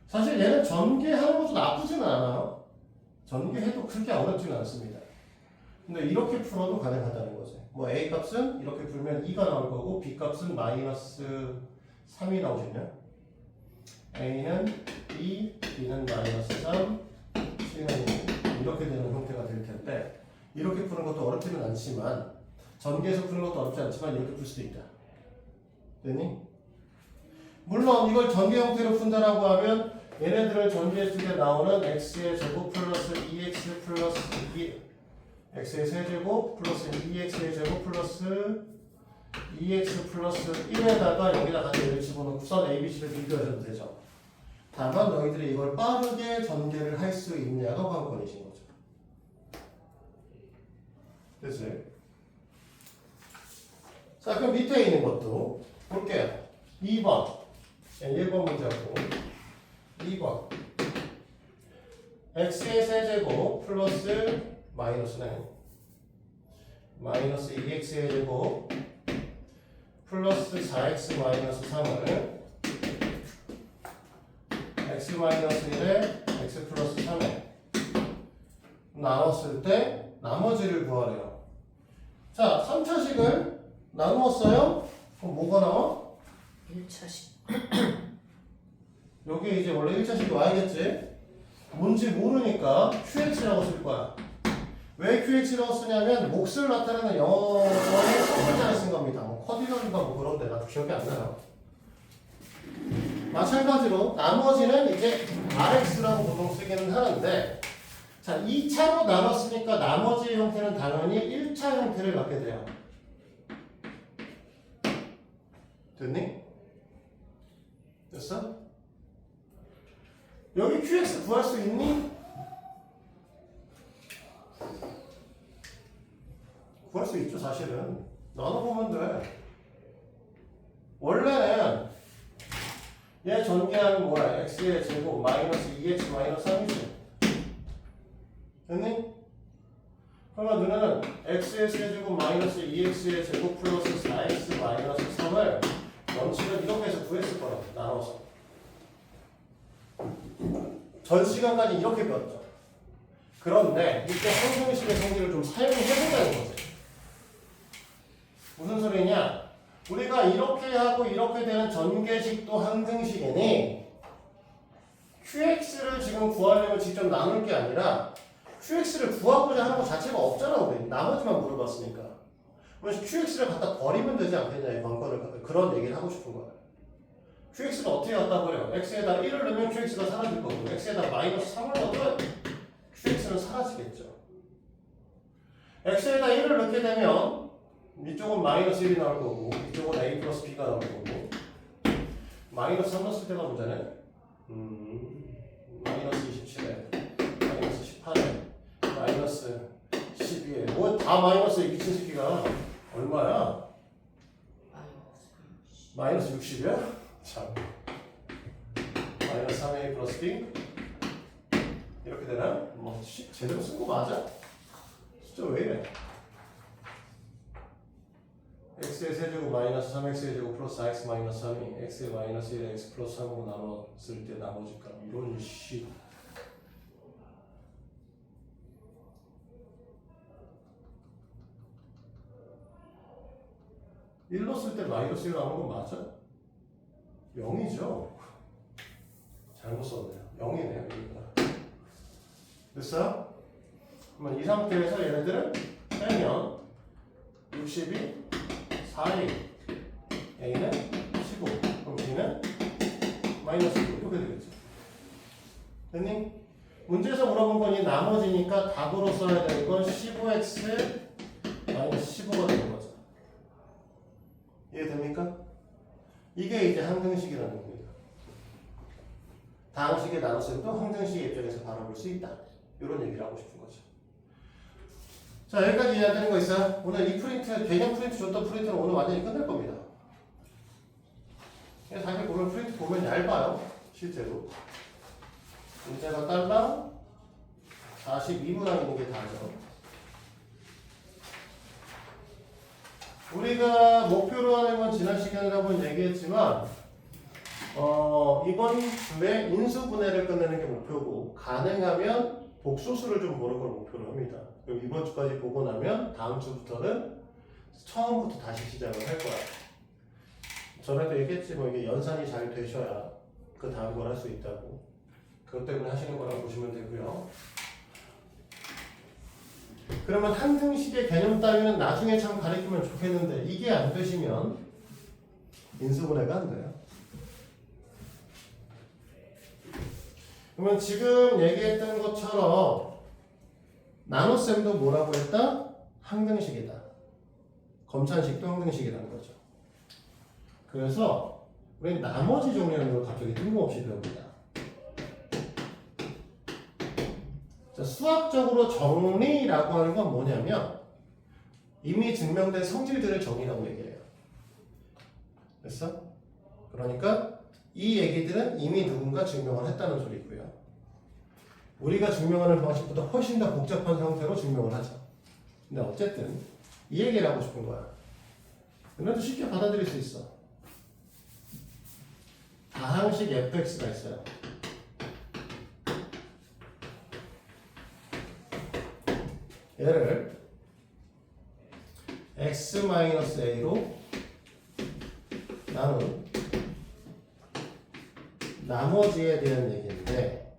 사실 얘는 전개하는 것도 나쁘지는 않아요. 전개해도 그렇게 어렵지는 않습니다. 근데 이렇게 풀어도 가능하다는 거지. 뭐 A 값은 이렇게 풀면 2가 나올 거고 B 값은 마이너스 3이 나오시면 A는 2, B는 마이너스 3, C는 2 이렇게 되는 형태가 될 텐데 이렇게 푸는 것도 어렵지는 않지만 전개해서 푸는 것도 어렵지 않지만 이렇게 풀 수도 있다. 됐니? 물론 이걸 전개 형태로 푼다라고 하면 얘네들을 전개했을 때 나오는 x의 제곱 플러스 2x 플러스 2 x의 세제곱 플러스 2x의 제곱 플러스 2x 플러스 1에다가 여기다 같이 얘를 집어넣고선 ABC를 비교해도 되죠. 다만 너희들이 이걸 빠르게 전개를 할 수 있냐가 관건이신 거죠. 됐어요? 자, 그럼 밑에 있는 것도 볼게요. 2번 1번 문제고 2번 x의 세제곱 플러스 마이너스는 마이너스 2x의 제곱 플러스 4x 마이너스 3을 x 마이너스 1에 x 플러스 3에 나눴을 때 나머지를 구하래요. 자, 3차식을 나누었어요? 그럼 뭐가 나와? 1차식. 여기 이제 원래 1차식이 와야겠지? 뭔지 모르니까 QX라고 쓸 거야. 왜 QX라고 쓰냐면 몫을 나타내는 영어의 첫 글자를 쓴 겁니다. 뭐 커디널인가 뭐 그런데 나도 기억이 안 나요. 마찬가지로 나머지는 이제 RX라고 보통 쓰기는 하는데 자 2차로 나눴으니까 나머지의 형태는 당연히 1차 형태를 갖게 돼요. 됐니? 됐어? 여기 QX 구할 수 있니? 구할 수 있죠, 사실은. 나눠보면 돼. 원래는 얘 전개하면 뭐야? x의 제곱 마이너스 2x 마이너스 3이지. 됐니? 그러면 너네는 x의 세제곱 마이너스 2x의 제곱 플러스 4x 마이너스 3을 원칙은 이렇게 해서 구했을 거야. 나눠서. 전 시간까지 이렇게 배웠죠. 그런데 이때 항등식의 성질을 좀 사용해보자는 거지. 무슨 소리냐? 우리가 이렇게 하고 이렇게 되는 전개식도 항등식이니 QX를 지금 구하려면 직접 나눌 게 아니라 QX를 구하고자 하는 것 자체가 없잖아. 우리 나머지만 물어봤으니까. 그래서 QX를 갖다 버리면 되지 않겠냐 이 관건을 그런 얘기를 하고 싶은 거야. QX를 어떻게 갖다 버려? X에다 1을 넣으면 QX가 사라질 거고 X에다 마이너스 3을 넣으면 QX는 사라지겠죠. X에다 1을 넣게 되면 이쪽은 마이너스 1이 나올 거고 이쪽은 A 플러스 B가 나올 거고 마이너스 3 넣었을 때가 문제네. 마이너스 27에 마이너스 18에 마이너스 12에 뭐 다 마이너스에 미친 새끼가 얼마야? 마이너스 60이야? 참 마이너스 3A 플러스 B 이렇게 되나? 뭐 제대로 쓴 거 맞아? 진짜 왜 이래? x의 세제곱 마이너스 3x의 제곱 플러스 4x 마이너스 3이 x의 마이너스 1에 x 플러스 3으로 나눴을 때 나머지 값 이런 씨 1 넣었을 때 마이너스 1 나오는 건 맞아? 0이죠? 잘못 썼네요. 0이네요. 여기가. 됐어요? 그러면 이 상태에서 얘네들을 빼면 60이 4A, A는 15, 그럼 B는 마이너스 9 이렇게 되겠죠. 됐니? 문제에서 물어본 건 이 나머지니까 답으로 써야 되는 건 15x 마이너스 15가 되는 거죠. 이해됩니까? 이게 이제 항등식이라는 겁니다. 다항식의 나눗셈도 항등식의 입장에서 바라볼 수 있다. 이런 얘기를 하고 싶은 거죠. 자, 여기까지 이해되는 거 있어요? 오늘 이 프린트, 개념 프린트 줬던 프린트는 오늘 완전히 끝낼 겁니다. 사실 보면 프린트 보면 얇아요. 실제로. 문제가 딸랑 42문항 있는 게 다죠. 우리가 목표로 하는 건 지난 시간에 한번 얘기했지만 이번 주에 인수분해를 끝내는 게 목표고 가능하면 복소수를 좀 보는 걸 목표로 합니다. 그럼 이번 주까지 보고 나면 다음 주부터는 처음부터 다시 시작을 할 거야. 전에도 얘기했지 뭐 이게 연산이 잘 되셔야 그 다음 걸 할 수 있다고. 그것 때문에 하시는 거라고 보시면 되고요. 그러면 항등식의 개념 따위는 나중에 참 가르치면 좋겠는데 이게 안 되시면 인수분해가 안 돼요. 그러면 지금 얘기했던 것처럼 나눗셈도 뭐라고 했다? 항등식이다. 검산식도 항등식이라는 거죠. 그래서 우리 나머지 종류라는 걸 갑자기 뜬금없이 배웁니다. 자, 수학적으로 정리라고 하는 건 뭐냐면 이미 증명된 성질들을 정리라고 얘기해요. 됐어? 그러니까 이 얘기들은 이미 누군가 증명을 했다는 소리고요. 우리가 증명하는 방식보다 훨씬 더 복잡한 형태로 증명을 하죠. 근데 어쨌든 이 얘기를 하고 싶은 거야. 그래도 쉽게 받아들일 수 있어. 다항식 fx가 있어요. 얘를 x-a로 나눈 나머지에 대한 얘기인데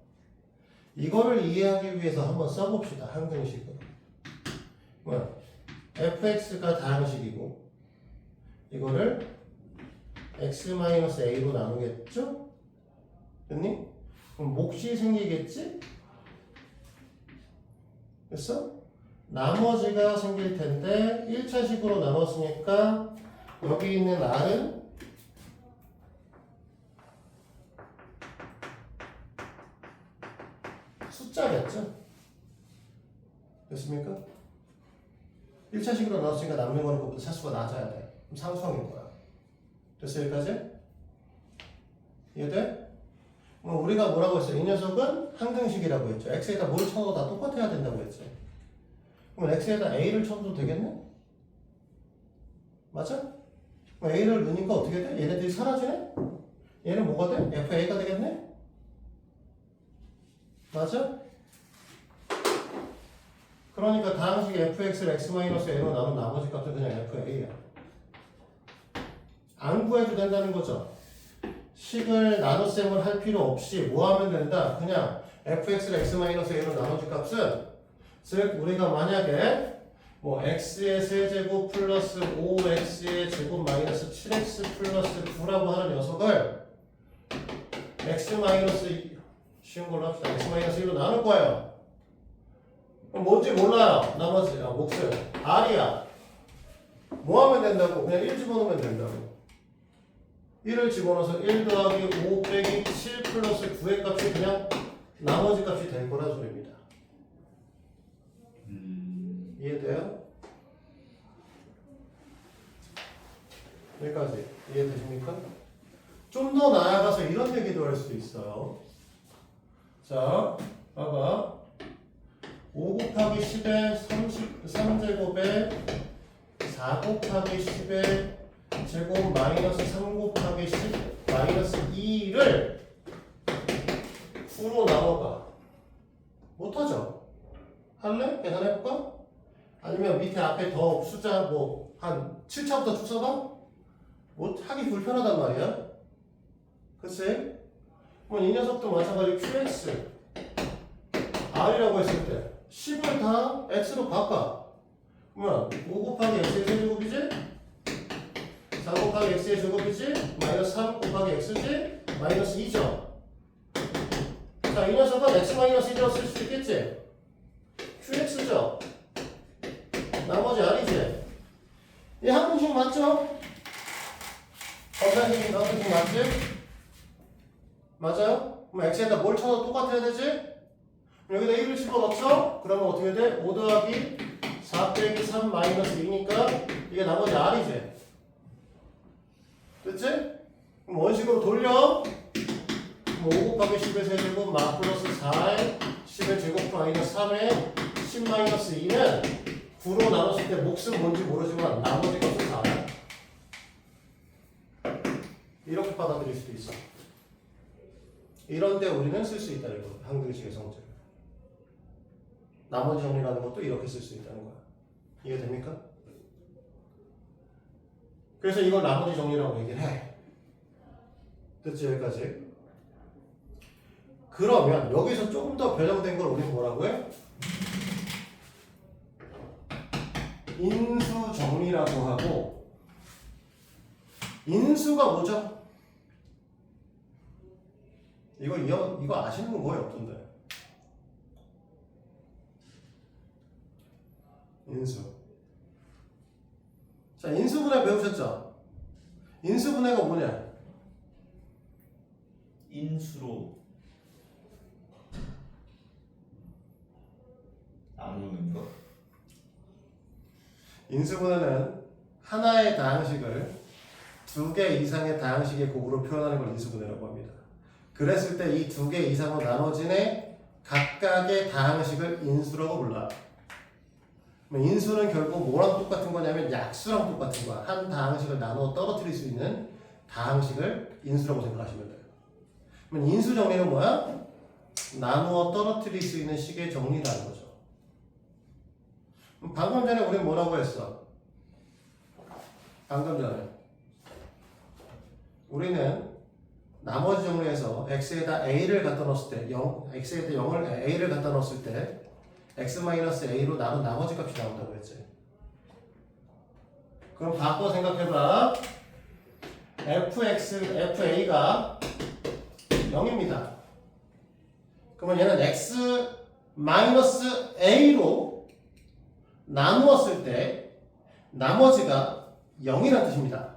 이거를 이해하기 위해서 한번 써봅시다. 항등식으로. 뭐야? fx가 다항식이고 이거를 x-a로 나누겠죠? 됐니? 그럼 몫이 생기겠지? 됐어? 나머지가 생길 텐데 1차식으로 나눴으니까 여기 있는 r은 숫자겠죠? 됐습니까? 1차식으로 나눴으니까 남는 거는 그것보다 차수가 낮아야 돼. 그럼 상수항인 거야. 됐어 여기까지? 이해돼? 우리가 뭐라고 했어요? 이 녀석은 항등식이라고 했죠. x에다 뭘 쳐도 다 똑같아야 된다고 했지. 그럼 x에다 a를 쳐도 되겠네? 맞아? 그럼 a를 넣으니까 어떻게 돼? 얘네들이 사라지네? 얘는 뭐가 돼? fa가 되겠네? 맞아? 그러니까 다항식 fx를 x-a로 나눈 나머지 값은 그냥 fa야. 안 구해도 된다는 거죠. 식을 나눗셈을 할 필요 없이 뭐 하면 된다? 그냥 fx를 x-a로 나머지 값은 즉 우리가 만약에 뭐 x의 세제곱 플러스 5x의 제곱 마이너스 7x 플러스 9라고 하는 녀석을 x-2 쉬운 걸로 합시다. x-1로 나눌 거예요. 그럼 뭔지 몰라요. 나머지 몫을 r이야. 뭐 하면 된다고? 그냥 1 집어넣으면 된다고. 1을 집어넣어서 1 더하기 5 빼기 7 플러스 9의 값이 그냥 나머지 값이 될 거란 소리입니다. 이해돼요? 여기까지 이해되십니까? 좀 더 나아가서 이런 얘기도 할 수 있어요. 자, 봐봐. 5 곱하기 10의 3제곱에 4 곱하기 10의 제곱 마이너스 3 곱하기 10 마이너스 2를 9로 나눠봐. 못하죠? 할래? 계산해볼까? 아니면 밑에 앞에 더 숫자 뭐 한 7차부터 쭉 써봐? 못 하기 불편하단 말이야. 그치? 그럼 이 녀석도 마찬가지로 QX R이라고 했을 때 10을 다 X로 바꿔. 그러면 5 곱하기 X의 세제곱이지? 4 곱하기 X의 제곱이지? 마이너스 3 곱하기 X지? 마이너스 2죠. 자, 이 녀석은 X 마이너스 1이라고 쓸 수 있겠지? QX죠? 나머지 R이지? 이 항등식 맞죠? 검산식 항등식 맞지? 맞아요? 그럼 X에다 뭘 쳐도 똑같아야 되지? 여기다 1을 집어넣죠? 그러면 어떻게 돼? 5 더하기 4 빼기 3 마이너스 2니까 이게 나머지 R이지? 됐지? 그럼 원식으로 돌려. 5 곱하기 10의 세제곱 마 플러스 4의 10의 제곱 마이너스 3의 10 마이너스 2는 9로 나눴을 때 몫은 뭔지 모르지만 나머지 것은 4야. 이렇게 받아들일 수도 있어. 이런데 우리는 쓸 수 있다는 거야. 항등식의 성질을. 나머지 정리라는 것도 이렇게 쓸 수 있다는 거야. 이해됩니까? 그래서 이걸 나머지 정리라고 얘기를 해. 됐지? 여기까지. 그러면 여기서 조금 더 변형된 걸 우리는 뭐라고 해? 인수 정리라고 하고, 인수가 뭐죠? 이거 아시는 건 거의 없던데. 인수. 자, 인수분해 배우셨죠? 인수분해가 뭐냐? 인수로 나누는 거. 인수분해는 하나의 다항식을 두 개 이상의 다항식의 곱으로 표현하는 걸 인수분해라고 합니다. 그랬을 때 이 두 개 이상으로 나눠진 애 각각의 다항식을 인수라고 불러. 인수는 결국 뭐랑 똑같은 거냐면 약수랑 똑같은 거야. 한 다항식을 나누어 떨어뜨릴 수 있는 다항식을 인수라고 생각하시면 돼요. 그럼 인수 정리는 뭐야? 나누어 떨어뜨릴 수 있는 식의 정리라는 거죠. 방금 전에 우리 뭐라고 했어? 방금 전에 우리는 나머지 정리에서 x에다 a를 갖다 넣었을 때 x에다 0을 a를 갖다 넣었을 때 x-a로 나눈 나머지 값이 나온다고 했지. 그럼 바꿔 생각해봐. fa가 0입니다. 그러면 얘는 x-a로 나누었을 때 나머지가 0이라는 뜻입니다.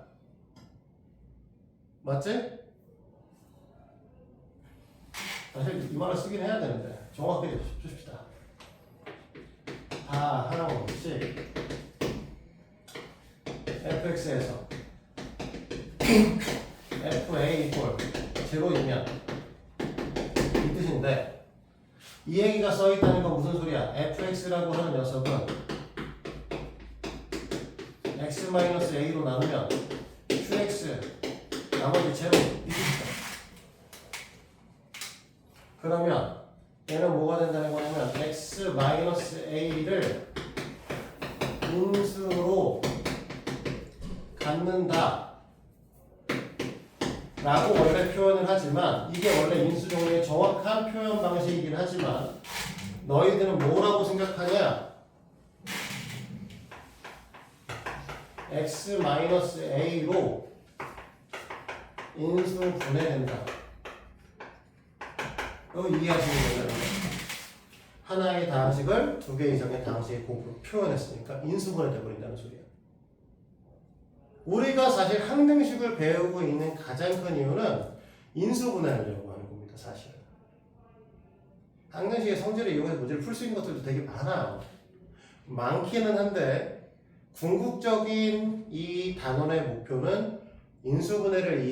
맞지? 사실 이 말을 쓰긴 해야 되는데 정확하게 줍시다. 다 하나씩 fx에서 fa 이퀄 제로이면 이 뜻인데, 이 얘기가 써있다는 건 무슨 소리야? fx라고 하는 녀석은 x-a로 나누면 qx 나머지 제로 이 뜻이다. 그러면 얘는 뭐가 된다는 거냐면 x-a를 인수로 갖는다 라고 원래 표현을 하지만, 이게 원래 인수정리의 정확한 표현 방식이긴 하지만 너희들은 뭐라고 생각하냐? x-a로 인수 분해된다. 이거 이해하시면 된다는 거예요. 하나의 다항식을 두 개 이상의 다항식의 곱으로 표현했으니까 인수분해 되어버린다는 소리야. 우리가 사실 항등식을 배우고 있는 가장 큰 이유는 인수분해하려고 하는 겁니다. 사실 항등식의 성질을 이용해서 문제를 풀 수 있는 것들도 되게 많아요. 많기는 한데 궁극적인 이 단원의 목표는 인수정리를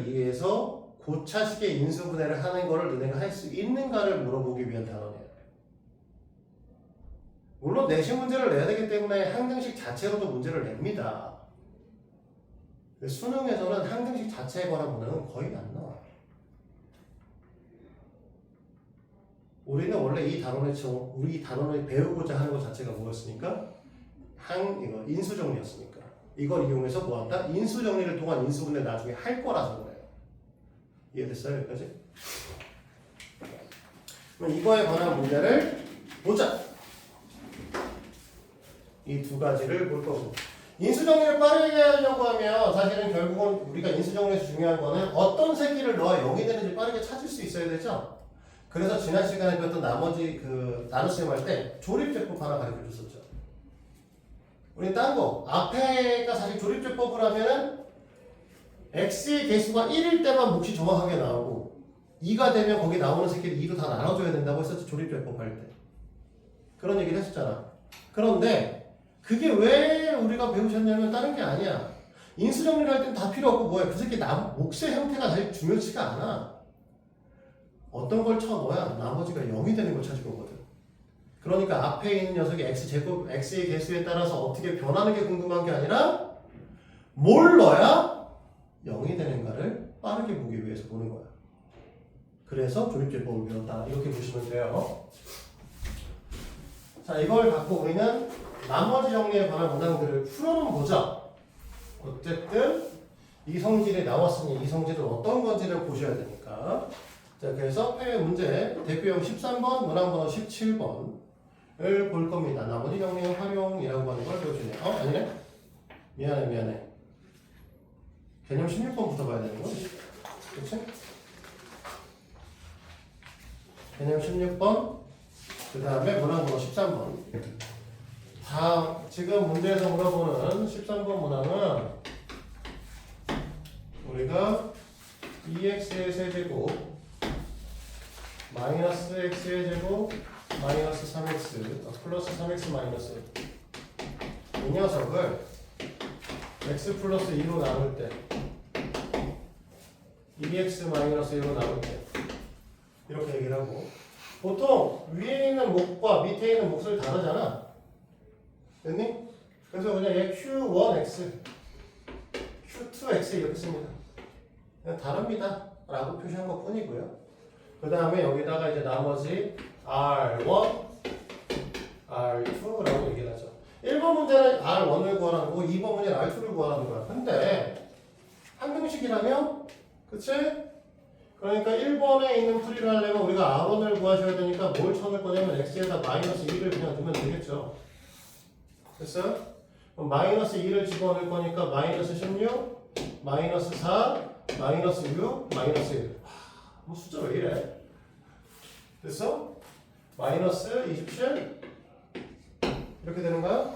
이해해서 고차식의 인수분해를 하는 거를 너네가 할 수 있는가를 물어보기 위한 단원이에요. 물론 내신 문제를 내야 되기 때문에 항등식 자체로도 문제를 냅니다. 수능에서는 항등식 자체에 관한 문항은 거의 안 나와요. 우리는 원래 이 단원을 배우고자 하는 것 자체가 뭐였습니까? 인수정리였으니까. 이걸 이용해서 뭐한다? 인수정리를 통한 인수분해 나중에 할 거라서 그래요. 이해됐어요? 여기까지? 그럼 이거에 관한 문제를 보자. 이 두 가지를 볼 거고. 인수정리를 빠르게 하려고 하면 사실은 결국은 우리가 인수정리에서 중요한 거는 어떤 새끼를 넣어야 0이 되는지 빠르게 찾을 수 있어야 되죠. 그래서 지난 시간에 배웠던 나머지 그 나눗셈 할 때 조립제법 하나 가르쳐 줬었죠. 우리 딴 거 앞에가 사실 조립제법을 하면은 x의 개수가 1일 때만 몫이 정확하게 나오고 2가 되면 거기 나오는 새끼를 2로 다 나눠줘야 된다고 했었지. 조립제법 할 때 그런 얘기를 했었잖아. 그런데 그게 왜 우리가 배우셨냐면 다른 게 아니야. 인수정리를 할 땐 다 필요 없고 뭐야. 그 새끼 몫의 형태가 사실 중요치가 않아. 어떤 걸 쳐넣어야 나머지가 0이 되는 걸 찾을 거거든. 그러니까 앞에 있는 녀석이 x제곱, x의 개수에 따라서 어떻게 변하는 게 궁금한 게 아니라 뭘 넣어야 0이 되는가를 빠르게 보기 위해서 보는 거야. 그래서 조립제법을 배웠다. 이렇게 보시면 돼요. 자, 이걸 갖고 우리는 나머지 정리에 관한 문항들을 풀어는 보자. 어쨌든 이 성질이 나왔으니 이 성질은 어떤 건지를 보셔야 되니까. 자, 그래서 폐 문제 대표형 13번, 문항번호 17번을 볼 겁니다. 나머지 정리의 활용이라고 하는 걸 배워주네요. 아니네? 미안해. 개념 16번부터 봐야 되는 거? 그치? 개념 16번, 그 다음에 문항번호 13번. 다 지금 문제에서 물어보는 13번 문항은 우리가 2x의 세제곱 마이너스 x의 제곱 마이너스 3x 플러스 3x 마이너스 이 녀석을 x 플러스 2로 나눌 때 2x 마이너스 1로 나눌 때 이렇게 얘기를 하고 보통 위에 있는 몫과 밑에 있는 몫을 다르잖아. 됐니? 그래서 그냥 얘 q1x, q2x 이렇게 씁니다. 그냥 다릅니다. 라고 표시한 것 뿐이고요. 그 다음에 여기다가 이제 나머지 r1, r2라고 얘기를 하죠. 1번 문제는 r1을 구하라는 거고 2번 문제는 r2를 구하라는 거야. 근데 한등식이라면 그치? 그러니까 1번에 있는 풀이를 하려면 우리가 r1을 구하셔야 되니까 뭘 쳐낼 거냐면 x에다 마이너스 2를 그냥 두면 되겠죠. 됐어요? 그럼 마이너스 2를 집어넣을 거니까 마이너스 16, 마이너스 4, 마이너스 6, 마이너스 1. 뭐 숫자 왜 이래? 됐어? 마이너스 27 이렇게 되는 거야?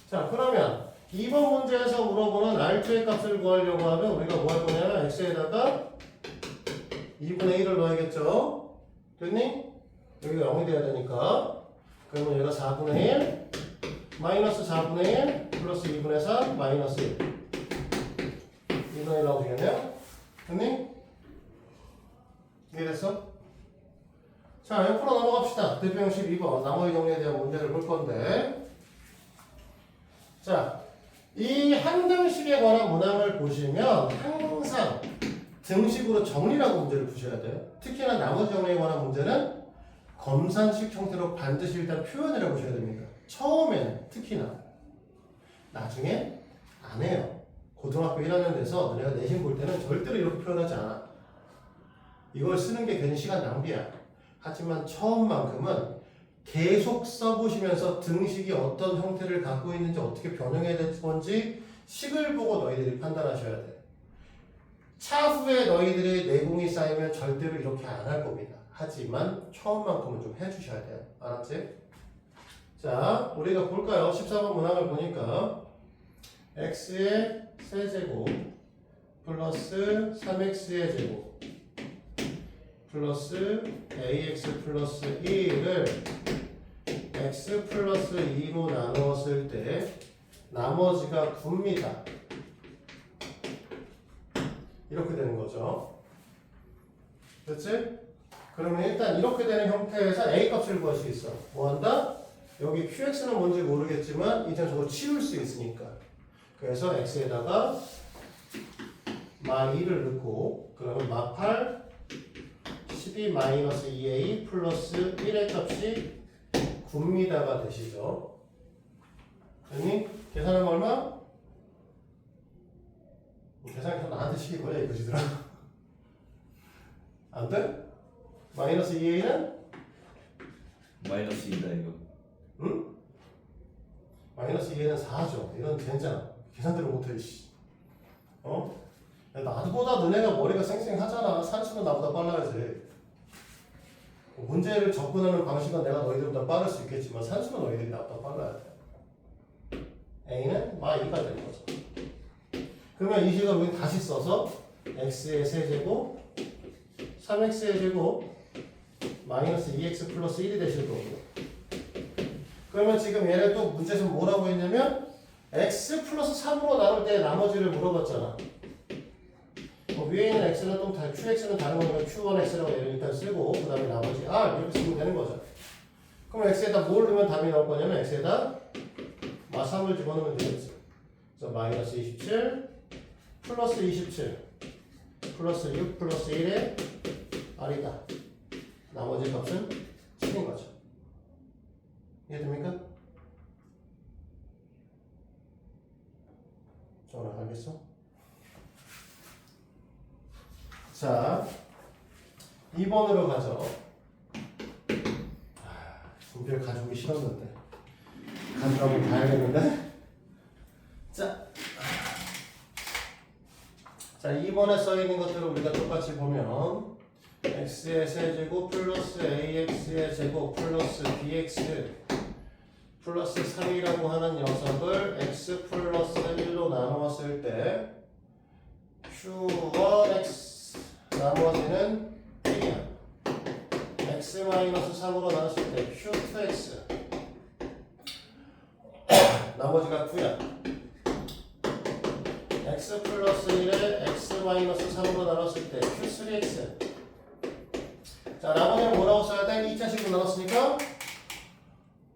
자, 그러면 2번 문제에서 물어보는 R2의 값을 구하려고 하면 우리가 뭐 할 거냐면 x에다가 2분의 1을 넣어야겠죠? 됐니? 여기가 0이 돼야 되니까 그러면 얘가 4분의 1 마이너스 4분의 1 플러스 2분의 4 마이너스 1 2분의 1 나오면 되겠네요? 됐니? 이해됐어? 자, 옆으로 넘어갑시다. 대표형 12번 나머지 정리에 대한 문제를 볼 건데 자, 이 한등식에 관한 문항을 보시면 항상 등식으로 정리라고 문제를 푸셔야 돼요. 특히나 나머지 정리에 관한 문제는 검산식 형태로 반드시 일단 표현을 해보셔야 됩니다. 처음에는 특히나 나중에 안 해요. 고등학교 1학년 돼서 너네가 내신 볼 때는 절대로 이렇게 표현하지 않아. 이걸 쓰는 게 괜히 시간 낭비야. 하지만 처음만큼은 계속 써보시면서 등식이 어떤 형태를 갖고 있는지 어떻게 변형해야 될 건지 식을 보고 너희들이 판단하셔야 돼. 차후에 너희들의 내공이 쌓이면 절대로 이렇게 안 할 겁니다. 하지만 처음만큼은 좀 해주셔야 돼요. 알았지? 자, 우리가 볼까요? 14번 문항을 보니까 x의 세제곱 플러스 3x의 제곱 플러스 ax 플러스 1을 x 플러스 2로 나누었을 때 나머지가 9입니다. 이렇게 되는 거죠. 됐지? 그러면 일단 이렇게 되는 형태에서 a 값을 구할 수 있어. 뭐 한다? 여기 qx는 뭔지 모르겠지만 이제 저걸 치울 수 있으니까. 그래서 x에다가 마2를 넣고 그러면 마8 12 마이너스 2a 플러스 1의 값이 9입니다가 되시죠. 됐니? 계산하면 얼마? 계산이 다 나한테 시키 거야 이거지더라. 안 돼? 마이너스 2a는? 마이너스 2다 이거. 응? 마이너스 2a는 4죠. 이런 젠장. 계산대로 못해, 씨. 어? 야, 나보다 너네가 머리가 쌩쌩하잖아. 산수는 나보다 빨라야지. 문제를 접근하는 방식은 내가 너희들보다 빠를 수 있겠지만 산수는 너희들이 나보다 빨라야 돼. a는 마2가 되는 거죠. 그러면 이 식을 우리 다시 써서 x의 세제곱 3x의 제곱 마이너스 2x 플러스 1이 되실 거고요. 그러면 지금 얘네 또 문제에서 뭐라고 했냐면 x 플러스 3으로 나눌 때 나머지를 물어봤잖아. 위에 있는 x는 또 qx는 다른 거니까 q1x라고 얘를 일단 쓰고 그 다음에 나머지 r 이렇게 쓰면 되는 거죠. 그럼 x에다 뭘 넣으면 답이 나올 거냐면 x에다 마3을 집어넣으면 되겠죠. 그래서 마이너스 27 플러스 27 플러스 6 플러스 1의 r이다. 나머지 값은 7인 거죠. 이해됩니까? 전화 알겠어? 자, 2번으로 가죠. 준비를 가져오기 싫었는데 가져가고 가야겠는데? 자, 2번에 써있는 것들을 우리가 똑같이 보면 x의 세제곱 플러스 ax의 제곱 플러스 bx 플러스 3이라고 하는 녀석을 x 플러스 1로 나누었을 때 q1 x 나머지는 1이야. x 마이너스 3으로 나눴을 때 q2x 나머지가 9야. x 플러스 1에 x 마이너스 3으로 나눴을 때 q3x. 자, 나머지는 뭐라고 써야 돼? 2자식으로 나눴으니까?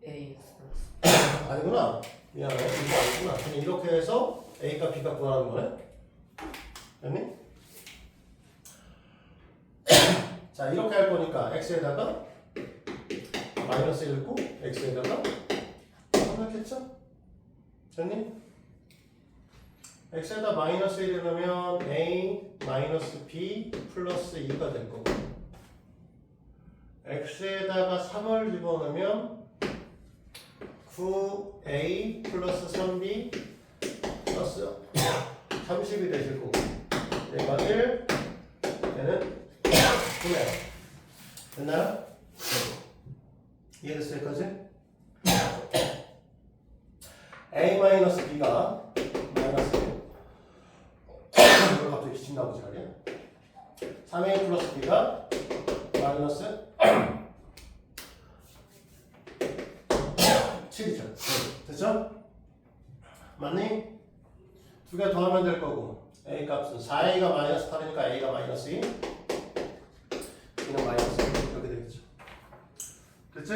ax 플러스 아니구나. 미안해. 이거 아니구나. 그냥 이렇게 해서 a가 b가 구하는 거네. 됐니? 자, 이렇게 할 거니까 x에다가 마이너스 1 넣고 x에다가 3 넣겠죠? 됐니? x에다 마이너스 1을 넣으면 a 마이너스 b 플러스 2가 될 거고 x에다가 3을 집어넣으면 9a 플러스 3b 플러스 30이 되실 거고 얘가 1 얘는 9네요. 됐나요? 이해됐어요? 여기까지? a 마이너스 b가 마이너스 이거 갑자기 기침 나오지 말이야. 3a 플러스 b가 마이너스 7이죠. 됐죠? 맞니? 두 개 더하면 될 거고 a 값은 4a가 마이너스 8이니까 a가 마이너스 2 b는 마이너스 2 이렇게 되겠죠. 됐지?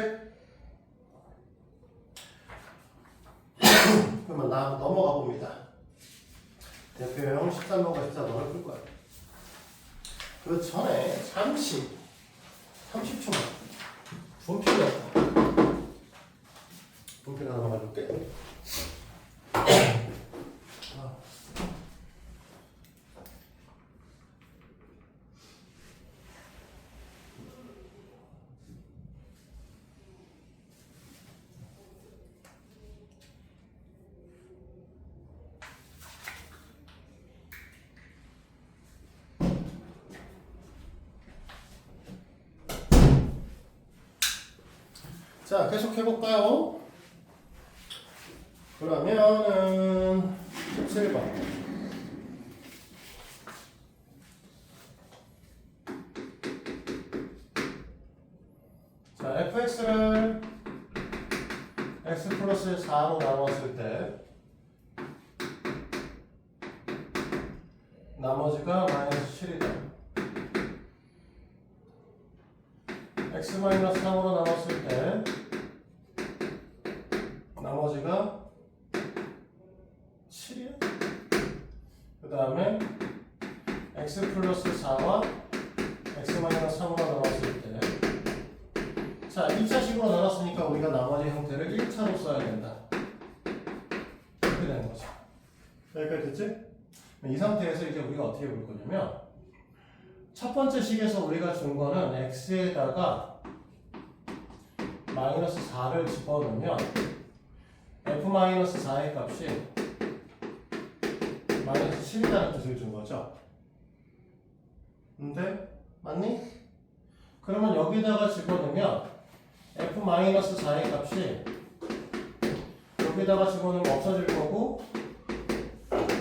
그러면 나 넘어가 봅니다. 대표형 13번과 14번을 풀 거야. 그 전에 30초만 분필이 없다. 분필 하나 가져올게. 자, 계속 해볼까요? 그러면은 17번. 자, fx를 x 플러스 4로 나눴을 때 나머지가 마이너스 7이다. x 마이너스 3으로 나눴을 때 나머지가 7이야. 그 다음에 x 플러스 4와 x 마이너스 3으로 나눴을 때 자, 2차식으로 나눴으니까 우리가 나머지 형태를 1차로 써야 된다. 이렇게 되는 거죠. 여기까지 됐지? 이 상태에서 이제 우리가 어떻게 볼 거냐면 첫 번째 식에서 우리가 준 거는 x에다가 마이너스 4를 집어넣으면 f-4의 값이 마이너스 7이라는 뜻을 준 거죠. 근데 맞니? 그러면 여기다가 집어넣으면 f-4의 값이 여기다가 집어넣으면 없어질 거고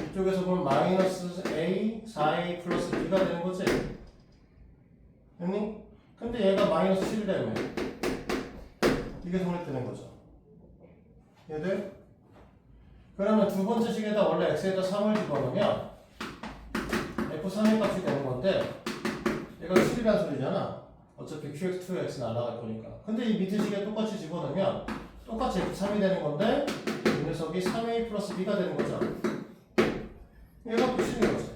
이쪽에서 보면 마이너스 a 4a 플러스 b가 되는 거지. 됐니? 근데 얘가 마이너스 7이라며. 이게 성립되는 거죠. 얘들? 그러면 두 번째 식에다 원래 x에다 3을 집어넣으면 f3의 값이 되는 건데 얘가 7이라는 소리잖아. 어차피 qx, 2x 날아갈 거니까. 근데 이 밑에 식에 똑같이 집어넣으면 똑같이 f3이 되는 건데 이 녀석이 3a 플러스 b가 되는 거죠. 얘가 7인 거지.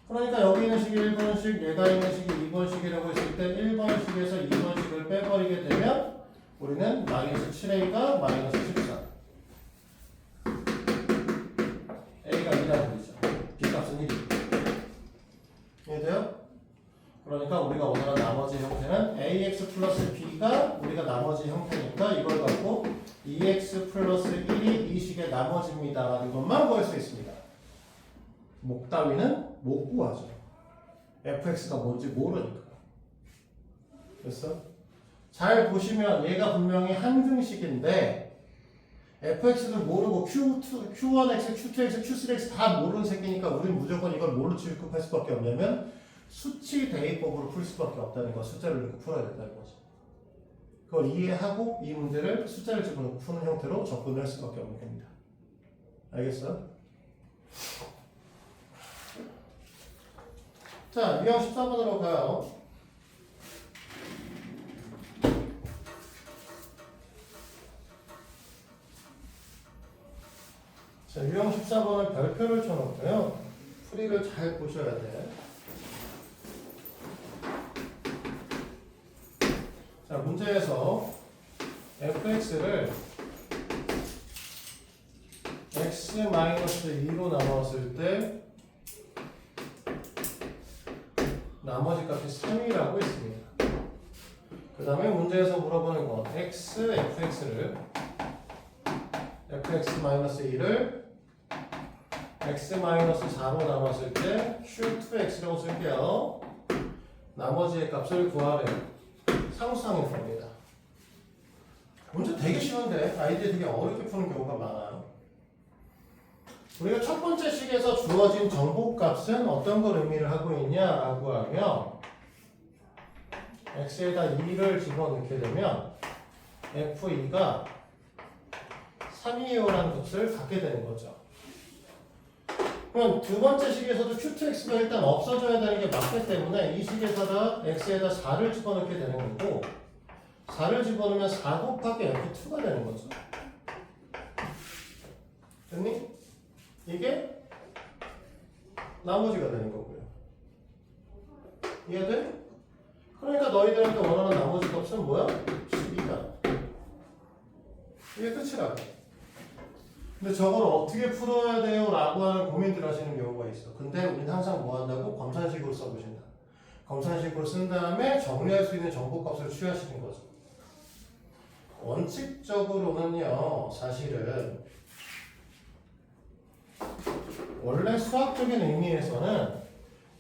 그러니까 여기 있는 식이 1번식, 얘가 있는 식이 2번식이라고 했을 때 1번식에서 2번식을 빼버리게 되면 우리는 마이너스 7a가 마이너스 14 a가 2라는 거죠. b값은 1이 이해돼요? 그러니까 우리가 원하는 나머지 형태는 ax 플러스 b가 우리가 나머지 형태니까 이걸 갖고 2x 플러스 1이 이 식의 나머지입니다 라는 것만 구할 수 있습니다. 목 따위는 못 구하죠. fx가 뭔지 모르니까. 됐어? 잘 보시면 얘가 분명히 한등식인데 fx를 모르고 q1x, q2x, q3x 다 모르는 새끼니까 우리는 무조건 이걸 뭘로 취급할 수밖에 없냐면 수치 대입법으로 풀 수밖에 없다는 거. 숫자를 넣고 풀어야 된다는 거지. 그걸 이해하고 이 문제를 숫자를 집어넣고 푸는 형태로 접근을 할 수밖에 없는 겁니다. 알겠어? 자, 유형 14번으로 가요. 자, 유형 14번은 별표를 쳐놓고요. 풀이를 잘 보셔야 돼. 자, 문제에서 fx를 x-2로 나눴을 때 나머지 값이 3이라고 했습니다. 그 다음에 문제에서 물어보는 건 fx를 fx-2를 x-4로 나눴을 때 q2x라고 쓸게요. 나머지의 값을 구하래요. 상수항일 겁니다. 문제 되게 쉬운데 아이들이 되게 어렵게 푸는 경우가 많아요. 우리가 첫 번째 식에서 주어진 정보값은 어떤 걸 의미를 하고 있냐라고 하면 x에다 2를 집어넣게 되면 f2가 3이에요라는 값을 갖게 되는 거죠. 그럼 두 번째 식에서도 q2x가 일단 없어져야 되는 게 맞기 때문에 이 식에다가 x에다 4를 집어넣게 되는 거고 4를 집어넣으면 4 곱하기 f2가 되는 거죠. 됐니? 이게 나머지가 되는 거고요. 이해돼? 그러니까 너희들한테 원하는 나머지 값은 뭐야? 12다. 이게 끝이라고. 근데 저걸 어떻게 풀어야 돼요? 라고 하는 고민들 하시는 경우가 있어. 근데 우리는 항상 뭐 한다고? 검산식으로 써보신다. 검산식으로 쓴 다음에 정리할 수 있는 정보값을 취하시는 거죠. 원칙적으로는요, 사실은 원래 수학적인 의미에서는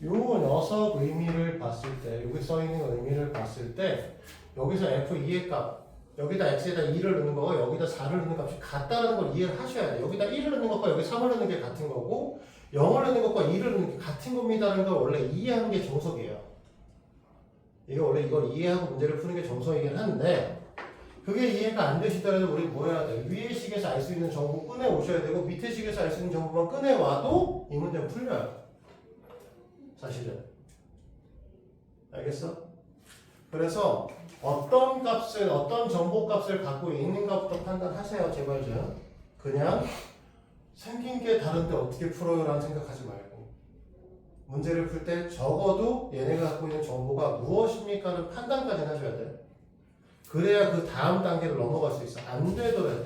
요 녀석 의미를 봤을 때, 여기 써있는 의미를 봤을 때 여기서 f2의 값, 여기다 x에다 2를 넣는 거와 여기다 4를 넣는 값이 같다는 걸 이해를 하셔야 돼요. 여기다 1을 넣는 것과 여기 3을 넣는 게 같은 거고 0을 넣는 것과 2를 넣는 게 같은 겁니다라는 걸 원래 이해하는 게 정석이에요. 이게 원래 이걸 이해하고 문제를 푸는 게 정석이긴 한데 그게 이해가 안 되시더라도 우리 뭐 해야 돼? 위의 식에서 알 수 있는 정보 꺼내 오셔야 되고 밑에 식에서 알 수 있는 정보만 꺼내 와도 이 문제는 풀려요. 사실은. 알겠어? 그래서 어떤 값을, 어떤 정보값을 갖고 있는가부터 판단하세요. 제발 좀. 그냥 생긴 게 다른데 어떻게 풀어요? 라는 생각하지 말고 문제를 풀 때 적어도 얘네가 갖고 있는 정보가 무엇입니까? 하는 판단까지는 하셔야 돼. 그래야 그 다음 단계를 넘어갈 수 있어. 안 되더라도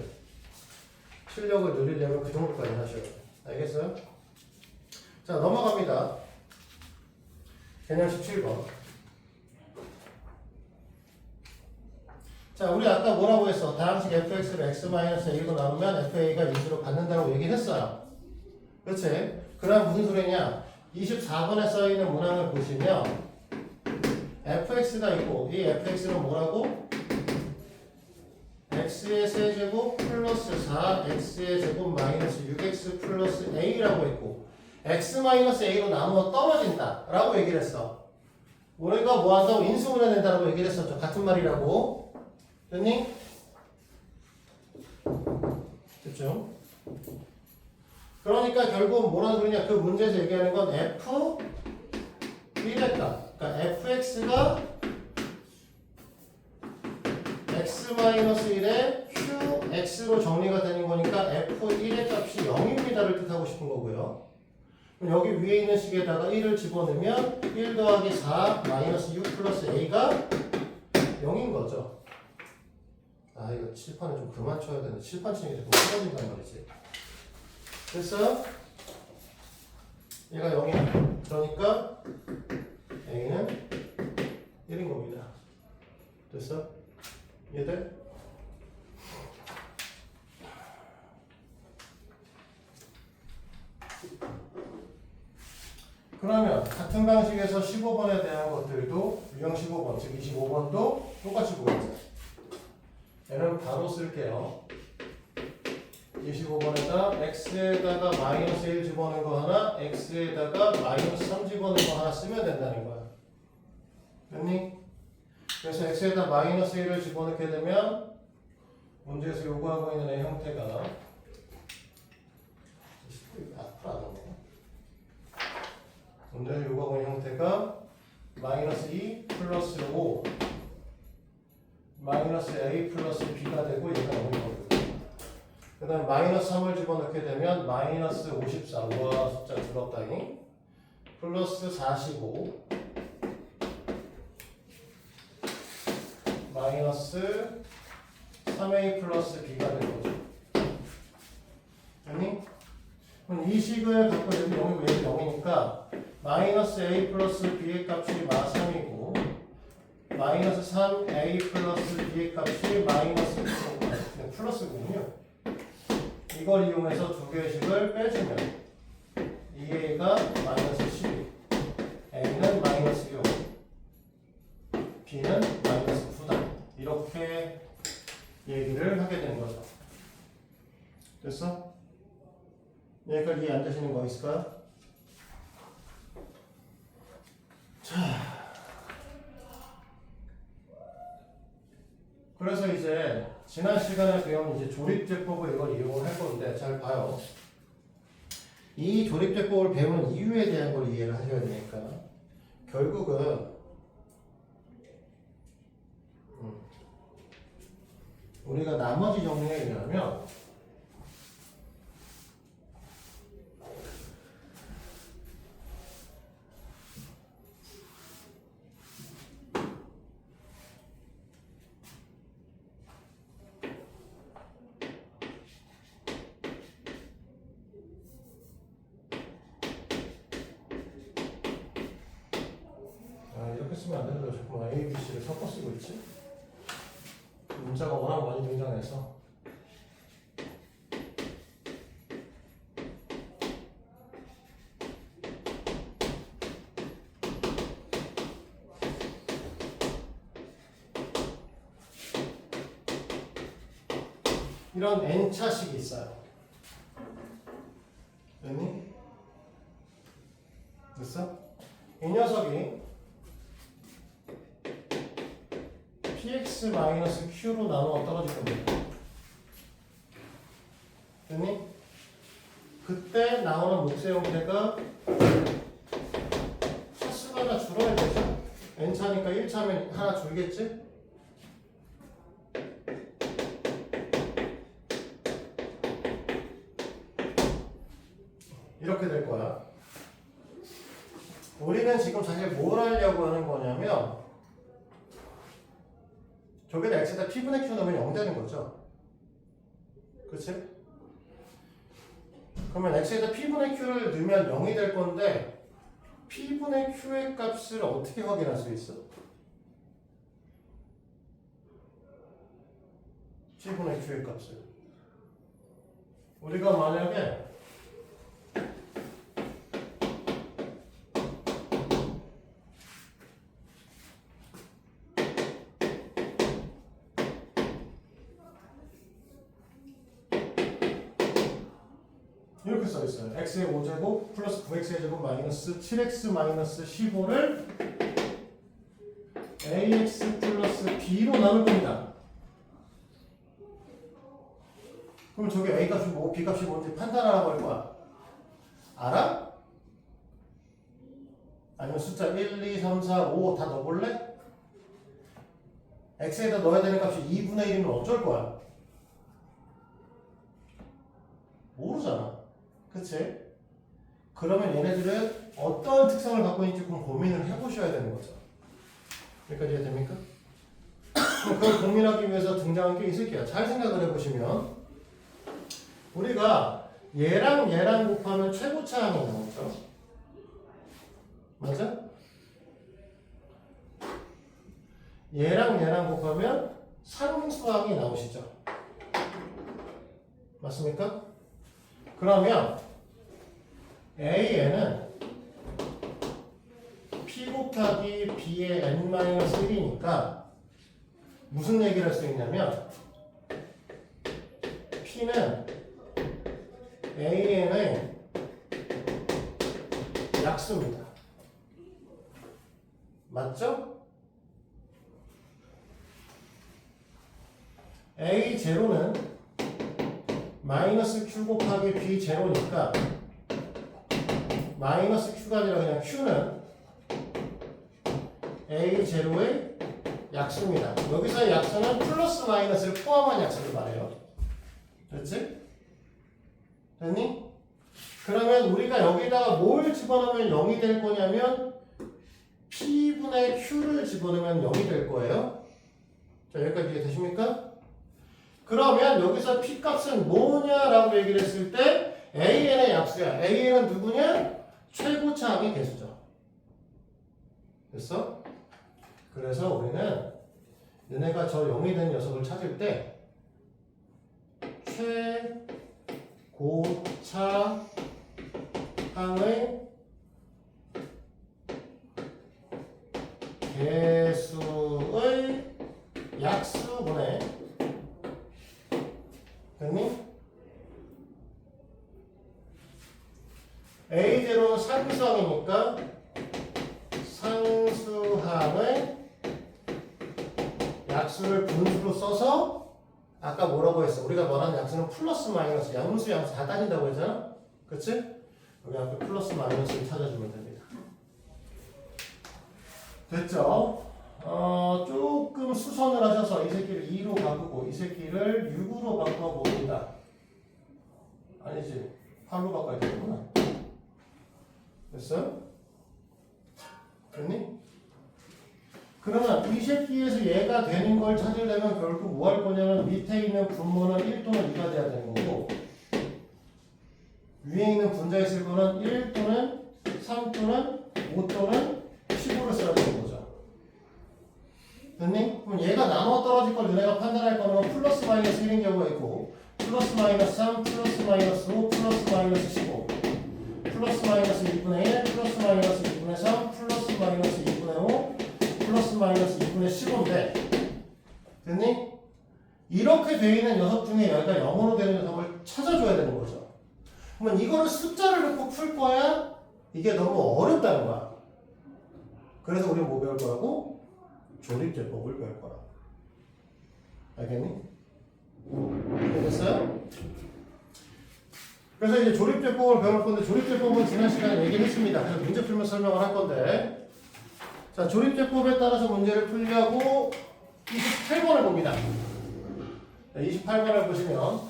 실력을 늘리려면 그 정도까지 하셔야 돼. 알겠어요? 자, 넘어갑니다. 개념 17번. 자, 우리 아까 뭐라고 했어? 다항식 fx를 x-a로 나누면 fa가 인수로 받는다고 얘기했어요. 그렇지? 그럼 무슨 소리냐? 24번에 써있는 문항을 보시면 fx가 있고 이 fx는 뭐라고? x의 세제곱 플러스 4x의 제곱 마이너스 6x 플러스 a라고 했고 x-a로 나누어 떨어진다 라고 얘기를 했어. 우리가 뭐 한다고? 인수분해 된다라고 얘기를 했었죠. 같은 말이라고. 됐니? 됐죠? 그러니까 결국 뭐라는 소리냐? 그 문제에서 얘기하는 건 f 1랬다. 그러니까 fx가 x-1에 qx로 정리가 되는 거니까 f1의 값이 0입니다를 뜻하고 싶은 거고요. 그럼 여기 위에 있는 식에다가 1을 집어넣으면 1 더하기 4 마이너스 6 플러스 a가 0인 거죠. 아, 이거 칠판을 좀 그만 쳐야 되는데 칠판 치는 게 자꾸 떨어진단 말이지. 됐어? 얘가 0이야. 그러니까 a는 1인 겁니다. 됐어? 이해돼? 그러면 같은 방식에서 15번에 대한 것들도 유형 15번, 즉 25번도 똑같이 보겠죠. 얘는 바로 쓸게요. 25번에다 x에다가 마이너스 1 집어넣은 거 하나, x에다가 마이너스 3 집어넣은 거 하나 쓰면 된다는 거야. 됐니? 그래서 x에다 마이너스 1을 집어넣게 되면 문제에서 요구하고 있는 애 형태가 앞으로 안 오네. 문제에서 요구하고 있는 형태가 마이너스 2 플러스 5 마이너스 a 플러스 b가 되고 얘가 나오는 거거든요. 그 다음에 마이너스 3을 집어넣게 되면 마이너스 54 우와 숫자 줄었다니 플러스 45 마이너스 3a 플러스 b가 되는 거죠. 아니? 그럼 이 식을 갖고 여기 0이고 여기 0이니까 마이너스 a 플러스 b의 값이 마3이고 마이너스 3a 플러스 b의 값이 마이너스 플러스군요. 이걸 이용해서 두 개의 식을 빼주면 2a가 마이너스 12 a는 마이너스 6 b는 마이너스 9다. 이렇게 얘기를 하게 되는 거죠. 됐어? 여기까지 이해 안 되시는 거 있을까요? 자, 그래서 이제 지난 시간에 배운 이제 조립제법을 이걸 이용을 할 건데 잘 봐요. 이 조립제법을 배우는 이유에 대한 걸 이해를 하셔야 되니까 결국은 우리가 나머지 정리에 의하면 이렇게 쓰면 안 되는데 자꾸 A, B, C를 섞어 쓰고 있지? 문자가 워낙 많이 등장해서 이런 n차식이 있어요. 됐니? 됐어? 이 녀석이 px-q로 나누어 떨어질 겁니다. 됐니? 그때 나오는 몫의 형태가 차수가 하나 줄어야 되죠. n차니까 1차면 하나 줄겠지? 이렇게 될 거야. 우리는 지금 사실 뭘 하려고 하는 거냐면 저기다 x에다 p분의 q 넣으면 0 되는 거죠. 그치? 그러면 x에다 p분의 q를 넣으면 0이 될 건데 P분의 Q의 값을 어떻게 확인할 수 있어? P분의 Q의 값을 우리가 만약에 이렇게 써있어요. x의 5제곱 플러스 9x의 제곱 마이너스 7x 마이너스 15를 ax 플러스 b로 나눌 겁니다. 그럼 저게 a 값이 뭐고 b 값이 뭔지 판단하라고 할 거야. 알아? 아니면 숫자 1, 2, 3, 4, 5 다 넣어볼래? x에다 넣어야 되는 값이 2분의 1이면 어쩔 거야? 모르잖아. 그치? 그러면 얘네들은 어떤 특성을 갖고 있는지 좀 고민을 해보셔야 되는 거죠. 여기까지 이해됩니까? 그걸 고민하기 위해서 등장한 게 이 새끼야. 잘 생각을 해보시면 우리가 얘랑 얘랑 곱하면 최고차항이 나오죠. 맞아? 얘랑 얘랑 곱하면 상수항이 나오시죠. 맞습니까? 그러면 A에는 P 곱하기 B의 n-1이니까 무슨 얘기를 할 수 있냐면 P는 An의 약수입니다. 맞죠? A0는 마이너스 Q 곱하기 B 제로니까 마이너스 Q가 아니라 그냥 Q는 A 제로의 약수입니다. 여기서의 약수는 플러스 마이너스를 포함한 약수를 말해요. 됐지? 됐니? 그러면 우리가 여기다가 뭘 집어넣으면 0이 될 거냐면 P분의 Q를 집어넣으면 0이 될 거예요. 자, 여기까지 이해되십니까? 그러면 여기서 P 값은 뭐냐라고 얘기를 했을 때 AN의 약수야. AN은 누구냐? 최고차항의 개수죠. 됐어? 그래서 우리는 너네가 저 0이 된 녀석을 찾을 때 최고차항의 개수의 약수분의 됐니? A0는 상수항이니까 상수항의 약수를 분수로 써서 아까 뭐라고 했어? 우리가 말하는 약수는 플러스 마이너스 양수 양수 다 따진다고 했잖아? 그치? 여기 앞에 플러스 마이너스를 찾아주면 됩니다. 됐죠? 조금 수선을 하셔서 이 새끼를 2로 바꾸고 이 새끼를 6으로 바꿔봅니다. 아니지 8로 바꿔야 되는구나. 됐어요? 됐니? 그러면 이 새끼에서 얘가 되는 걸 찾으려면 결국 뭐 할 거냐면 밑에 있는 분모는 1 또는 2가 돼야 되는 거고 위에 있는 분자에 쓸 거는 1 또는 3 또는 5 또는 15를 써야 되는 거죠. 됐니? 그럼 얘가 나눠 떨어질 걸 너네가 판단할 거는 플러스 마이너스 1인 경우가 있고 플러스 마이너스 3, 플러스 마이너스 5, 플러스 마이너스 15 플러스 마이너스 2분의 1, 플러스 마이너스 2분의 3, 플러스 마이너스 2분의 5 플러스 마이너스 2분의 15인데 됐니? 이렇게 되어 있는 녀석 중에 여기가 0으로 되는 녀석을 찾아줘야 되는 거죠. 그러면 이거를 숫자를 넣고 풀 거야? 이게 너무 어렵다는 거야. 그래서 우리 뭐 배울 거라고? 조립제법을 배울 거라. 알겠니? 됐어요? 그래서 이제 조립제법을 배울 건데 조립제법은 지난 시간에 얘기를 했습니다. 그래서 문제 풀면 설명을 할 건데 자, 조립제법에 따라서 문제를 풀려고 28번을 봅니다. 28번을 보시면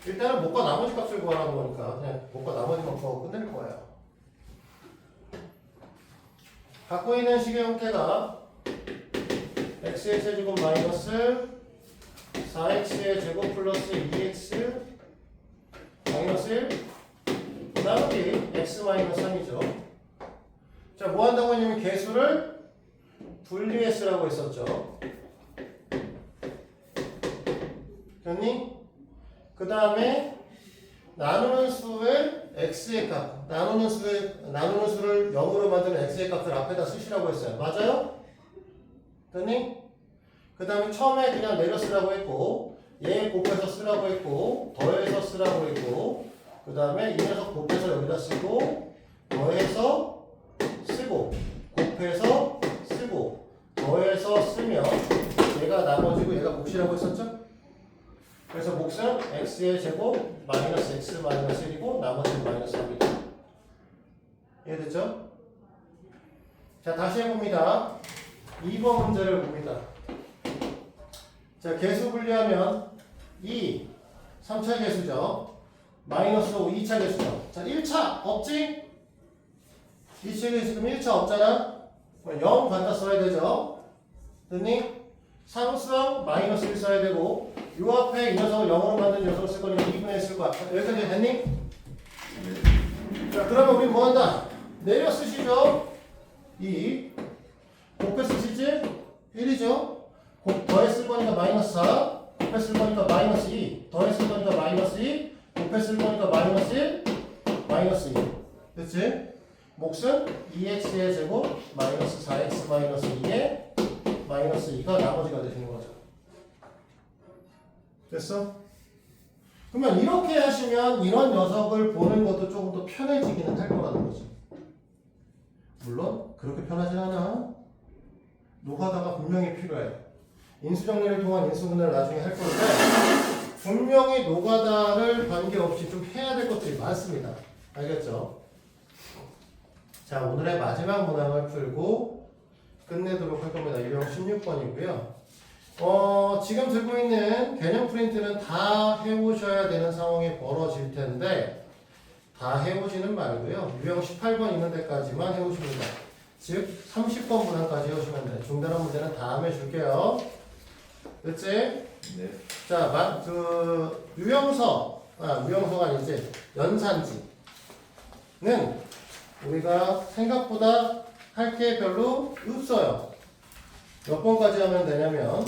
일단은 목과 나머지 값을 구하라는 거니까 그냥 목과 나머지만 구하고 끝낼 거예요. 갖고 있는 식의 형태가 x의 제곱 마이너스 4x의 제곱 플러스 2x 1, 나머지 x 마이너스 3이죠. 자, 뭐 한다고 했냐면 개수를 분리해 쓰라고 했었죠. 됐니? 그 다음에 나누는 수의 x의 값, 나누는 수를 0으로 만드는 x의 값을 앞에다 쓰시라고 했어요. 맞아요? 됐니? 그 다음에 처음에 그냥 내려 쓰라고 했고, 얘 곱해서 쓰라고 했고, 더해서 쓰라고 했고, 그 다음에 이 녀석 곱해서 여기다 쓰고, 더해서 쓰고, 곱해서 쓰고, 더해서 쓰면 얘가 나머지고 얘가 몫이라고 했었죠? 그래서 몫은 x의 제곱 마이너스 x 마이너스 1이고 나머지는 마이너스 3이다. 이해됐죠? 자, 다시 해봅니다. 2번 문제를 봅니다. 자, 개수 분리하면 2, 3차 개수죠. 마이너스 5, 2차 개수죠. 자, 1차 없지? 2차 개수 지금 1차 없잖아? 0 갖다 써야 되죠? 됐니? 상수항 마이너스 1 써야 되고 요 앞에 이 녀석을 0으로 만든 녀석을 쓸 거니까 2분의 1 쓸 거야. 여기까지 됐니? 자, 그러면 우리 뭐 한다? 내려 쓰시죠? 2 곱해 쓰시지? 1이죠? 더해 쓸 거니까 마이너스 4 곱해 쓸 거니까 마이너스 2 더해 쓸 거니까 마이너스 2 곱해 쓸 거니까 마이너스 1 마이너스 2 됐지? 몫은 2x의 제곱 마이너스 4x 마이너스 2에 마이너스 2가 나머지가 되시는 거죠. 됐어? 그러면 이렇게 하시면 이런 녀석을 보는 것도 조금 더 편해지기는 할 거라는 거죠. 물론 그렇게 편하진 않아. 노가다가 분명히 필요해. 인수정리를 통한 인수분해를 나중에 할 건데 분명히 노가다를 관계없이 좀 해야 될 것들이 많습니다. 알겠죠? 자, 오늘의 마지막 문항을 풀고 끝내도록 할 겁니다. 유형 16번이고요. 지금 들고 있는 개념 프린트는 다 해오셔야 되는 상황이 벌어질 텐데 다 해오지는 말고요. 유형 18번 있는 데까지만 해오십니다. 즉 30번 문항까지 해오시면 돼요. 중단한 문제는 다음에 줄게요. 됐지? 네. 자, 유형서가 아니지 연산지는 우리가 생각보다 할 게 별로 없어요. 몇 번까지 하면 되냐면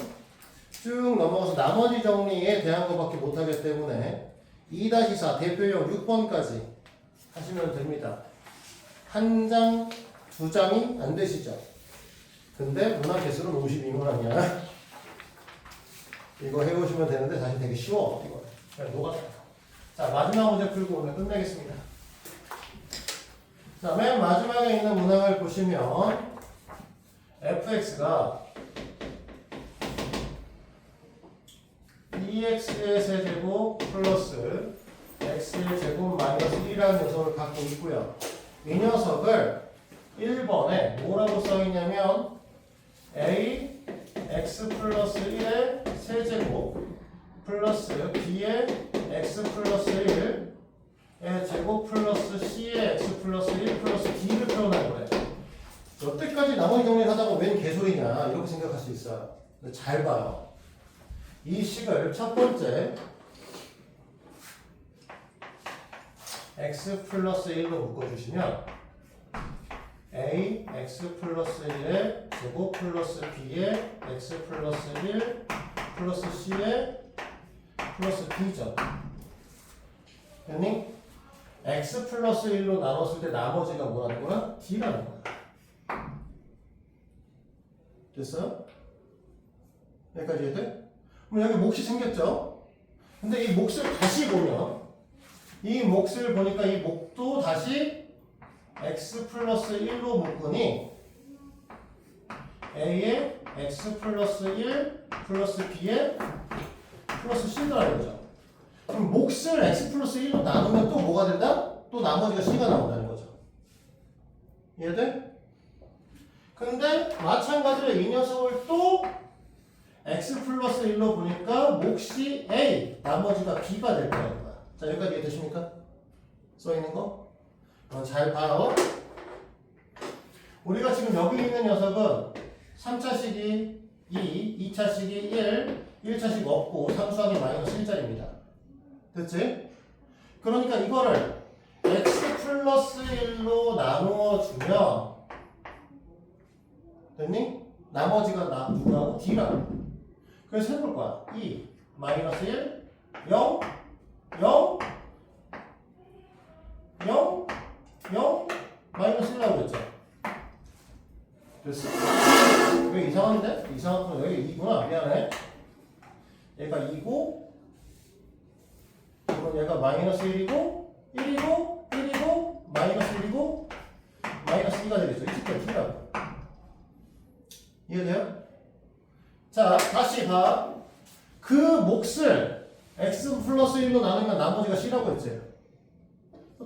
쭉 넘어가서 나머지 정리에 대한 것밖에 못하기 때문에 2-4 대표용 6번까지 하시면 됩니다. 한 장, 두 장이 안 되시죠? 근데 문항 개수는 52문항이야. 이거 해보시면 되는데 사실 되게 쉬워. 이거 그냥 녹아. 자, 마지막 문제 풀고 오늘 끝내겠습니다. 자, 맨 마지막에 있는 문항을 보시면 fx가 2x의 세제곱 플러스 x의 제곱 마이너스 1이라는 녀석을 갖고 있고요. 이 녀석을 1번에 뭐라고 써있냐면 a x 플러스 1의 세제곱 플러스 b의 x 플러스 1의 제곱 플러스 c의 x 플러스 1 플러스 d를 표현할 거예요. 여태까지 나머지 정리를 하다가 웬 개소리냐 이렇게 생각할 수 있어요. 근데 잘 봐요. 이 식을 첫 번째 x 플러스 1로 묶어주시면 a x 플러스 1의 제곱 플러스 b의 x 플러스 1 플러스 c의 플러스 b죠. 됐니? x 플러스 1로 나눴을 때 나머지가 뭐라는 거야? d라는 거야. 됐어요? 여기까지 이해돼? 그럼 여기 몫이 생겼죠? 근데 이 몫을 다시 보면 이 몫을 보니까 이 몫도 다시 x 플러스 1로 묶으니 a의 x 플러스 1 플러스 b의 플러스 c더라는 거죠. 그럼 몫을 x 플러스 1로 나누면 또 뭐가 된다? 또 나머지가 c가 나온다는 거죠. 이해돼? 근데 마찬가지로 이 녀석을 또 x 플러스 1로 보니까 몫이 a, 나머지가 b가 될 거라는 거야. 자, 여기까지 이해되십니까? 써있는 거? 잘 봐요. 우리가 지금 여기 있는 녀석은 3차식이 2, 2차식이 1, 1차식 없고 상수항이 마이너스 1짜리입니다. 됐지? 그러니까 이거를 x 플러스 1로 나누어 주면 됐니? 나머지가 누구하고? D라고. 그래서 해볼 거야. 2 마이너스 1 0 0 0 0 마이너스 1라고 그랬죠. 됐어. 왜 이상한데? 이상한 건 여기 2구나. 미안해. 얘가 2고 그럼 얘가 마이너스 1이고 1이고 1이고 마이너스 1이고 마이너스 2가 되겠죠. 이 새끼가 D라고. 이해돼요? 자, 다시 봐. 그 몫을 x 플러스 1로 나누면 나머지가 C라고 했지.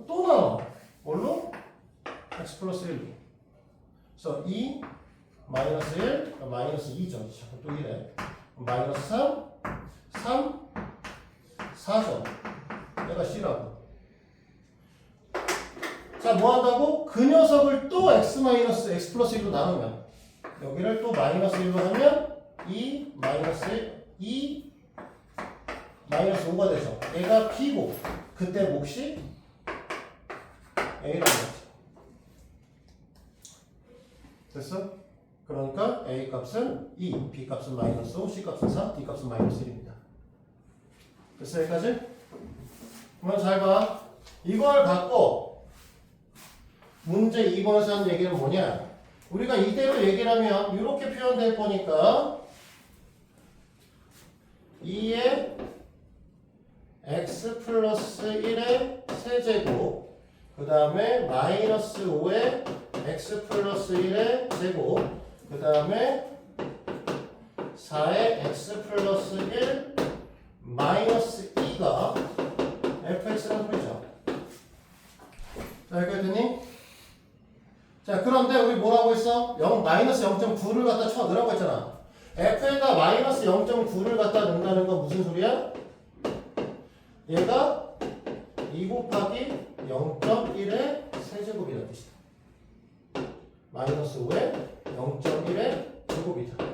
또 나눠. 뭘로? x 플러스 1로. 그래서 2 마이너스 1 마이너스 2죠. 자꾸 또 이래. 마이너스 3 3 4죠. 얘가 C라고. 자, 뭐 한다고? 그 녀석을 또 x 플러스 1로 나누면 여기를 또 마이너스 1로 하면 2 마이너스 1 2 마이너스 5가 되죠. 얘가 B고 그때 몫이 A라고 했죠. 됐어? 그러니까 A 값은 2, B 값은 마이너스 5, C 값은 4, D 값은 마이너스 1입니다. 됐어? 여기까지? 그러면 잘 봐. 이걸 갖고 문제 2번에서 한 얘기는 뭐냐? 우리가 이대로 얘기를 하면 이렇게 표현될 거니까 2의 x 플러스 1의 세제곱 그 다음에 마이너스 5의 x 플러스 1의 제곱 그 다음에 4의 x 플러스 1 마이너스 2가 fx라는 소리죠. 자, 여기까지 됐니? 자, 그런데 우리 뭐라고 했어? 마이너스 0.9를 갖다 쳐 넣으라고 했잖아. f에다 마이너스 0.9를 갖다 넣는다는 건 무슨 소리야? 얘가 2 곱하기 0.1의 세제곱이라는 뜻이다. 마이너스 5의 0.1의 제곱이다.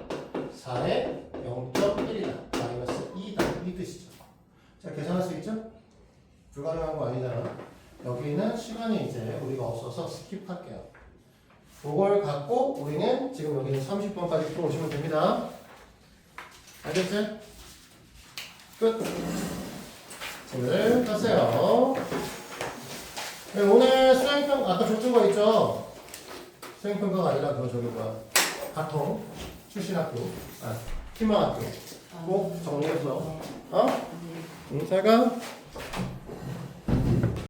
4의 0.1이다. 마이너스 2다. 이 뜻이죠. 자, 계산할 수 있죠? 불가능한 거 아니잖아. 여기는 시간이 이제 우리가 없어서 스킵할게요. 그걸 갖고 우리는 지금 여기는 30번까지 풀어오시면 됩니다. 알겠지? 끝. 오늘 땄어요. 네, 오늘 수행평 아까 줬던 거 있죠? 수행평가가 아니라 그거 저기 뭐야 가통 출신 학교 희망학교 꼭 정리해서 어? 잘 가.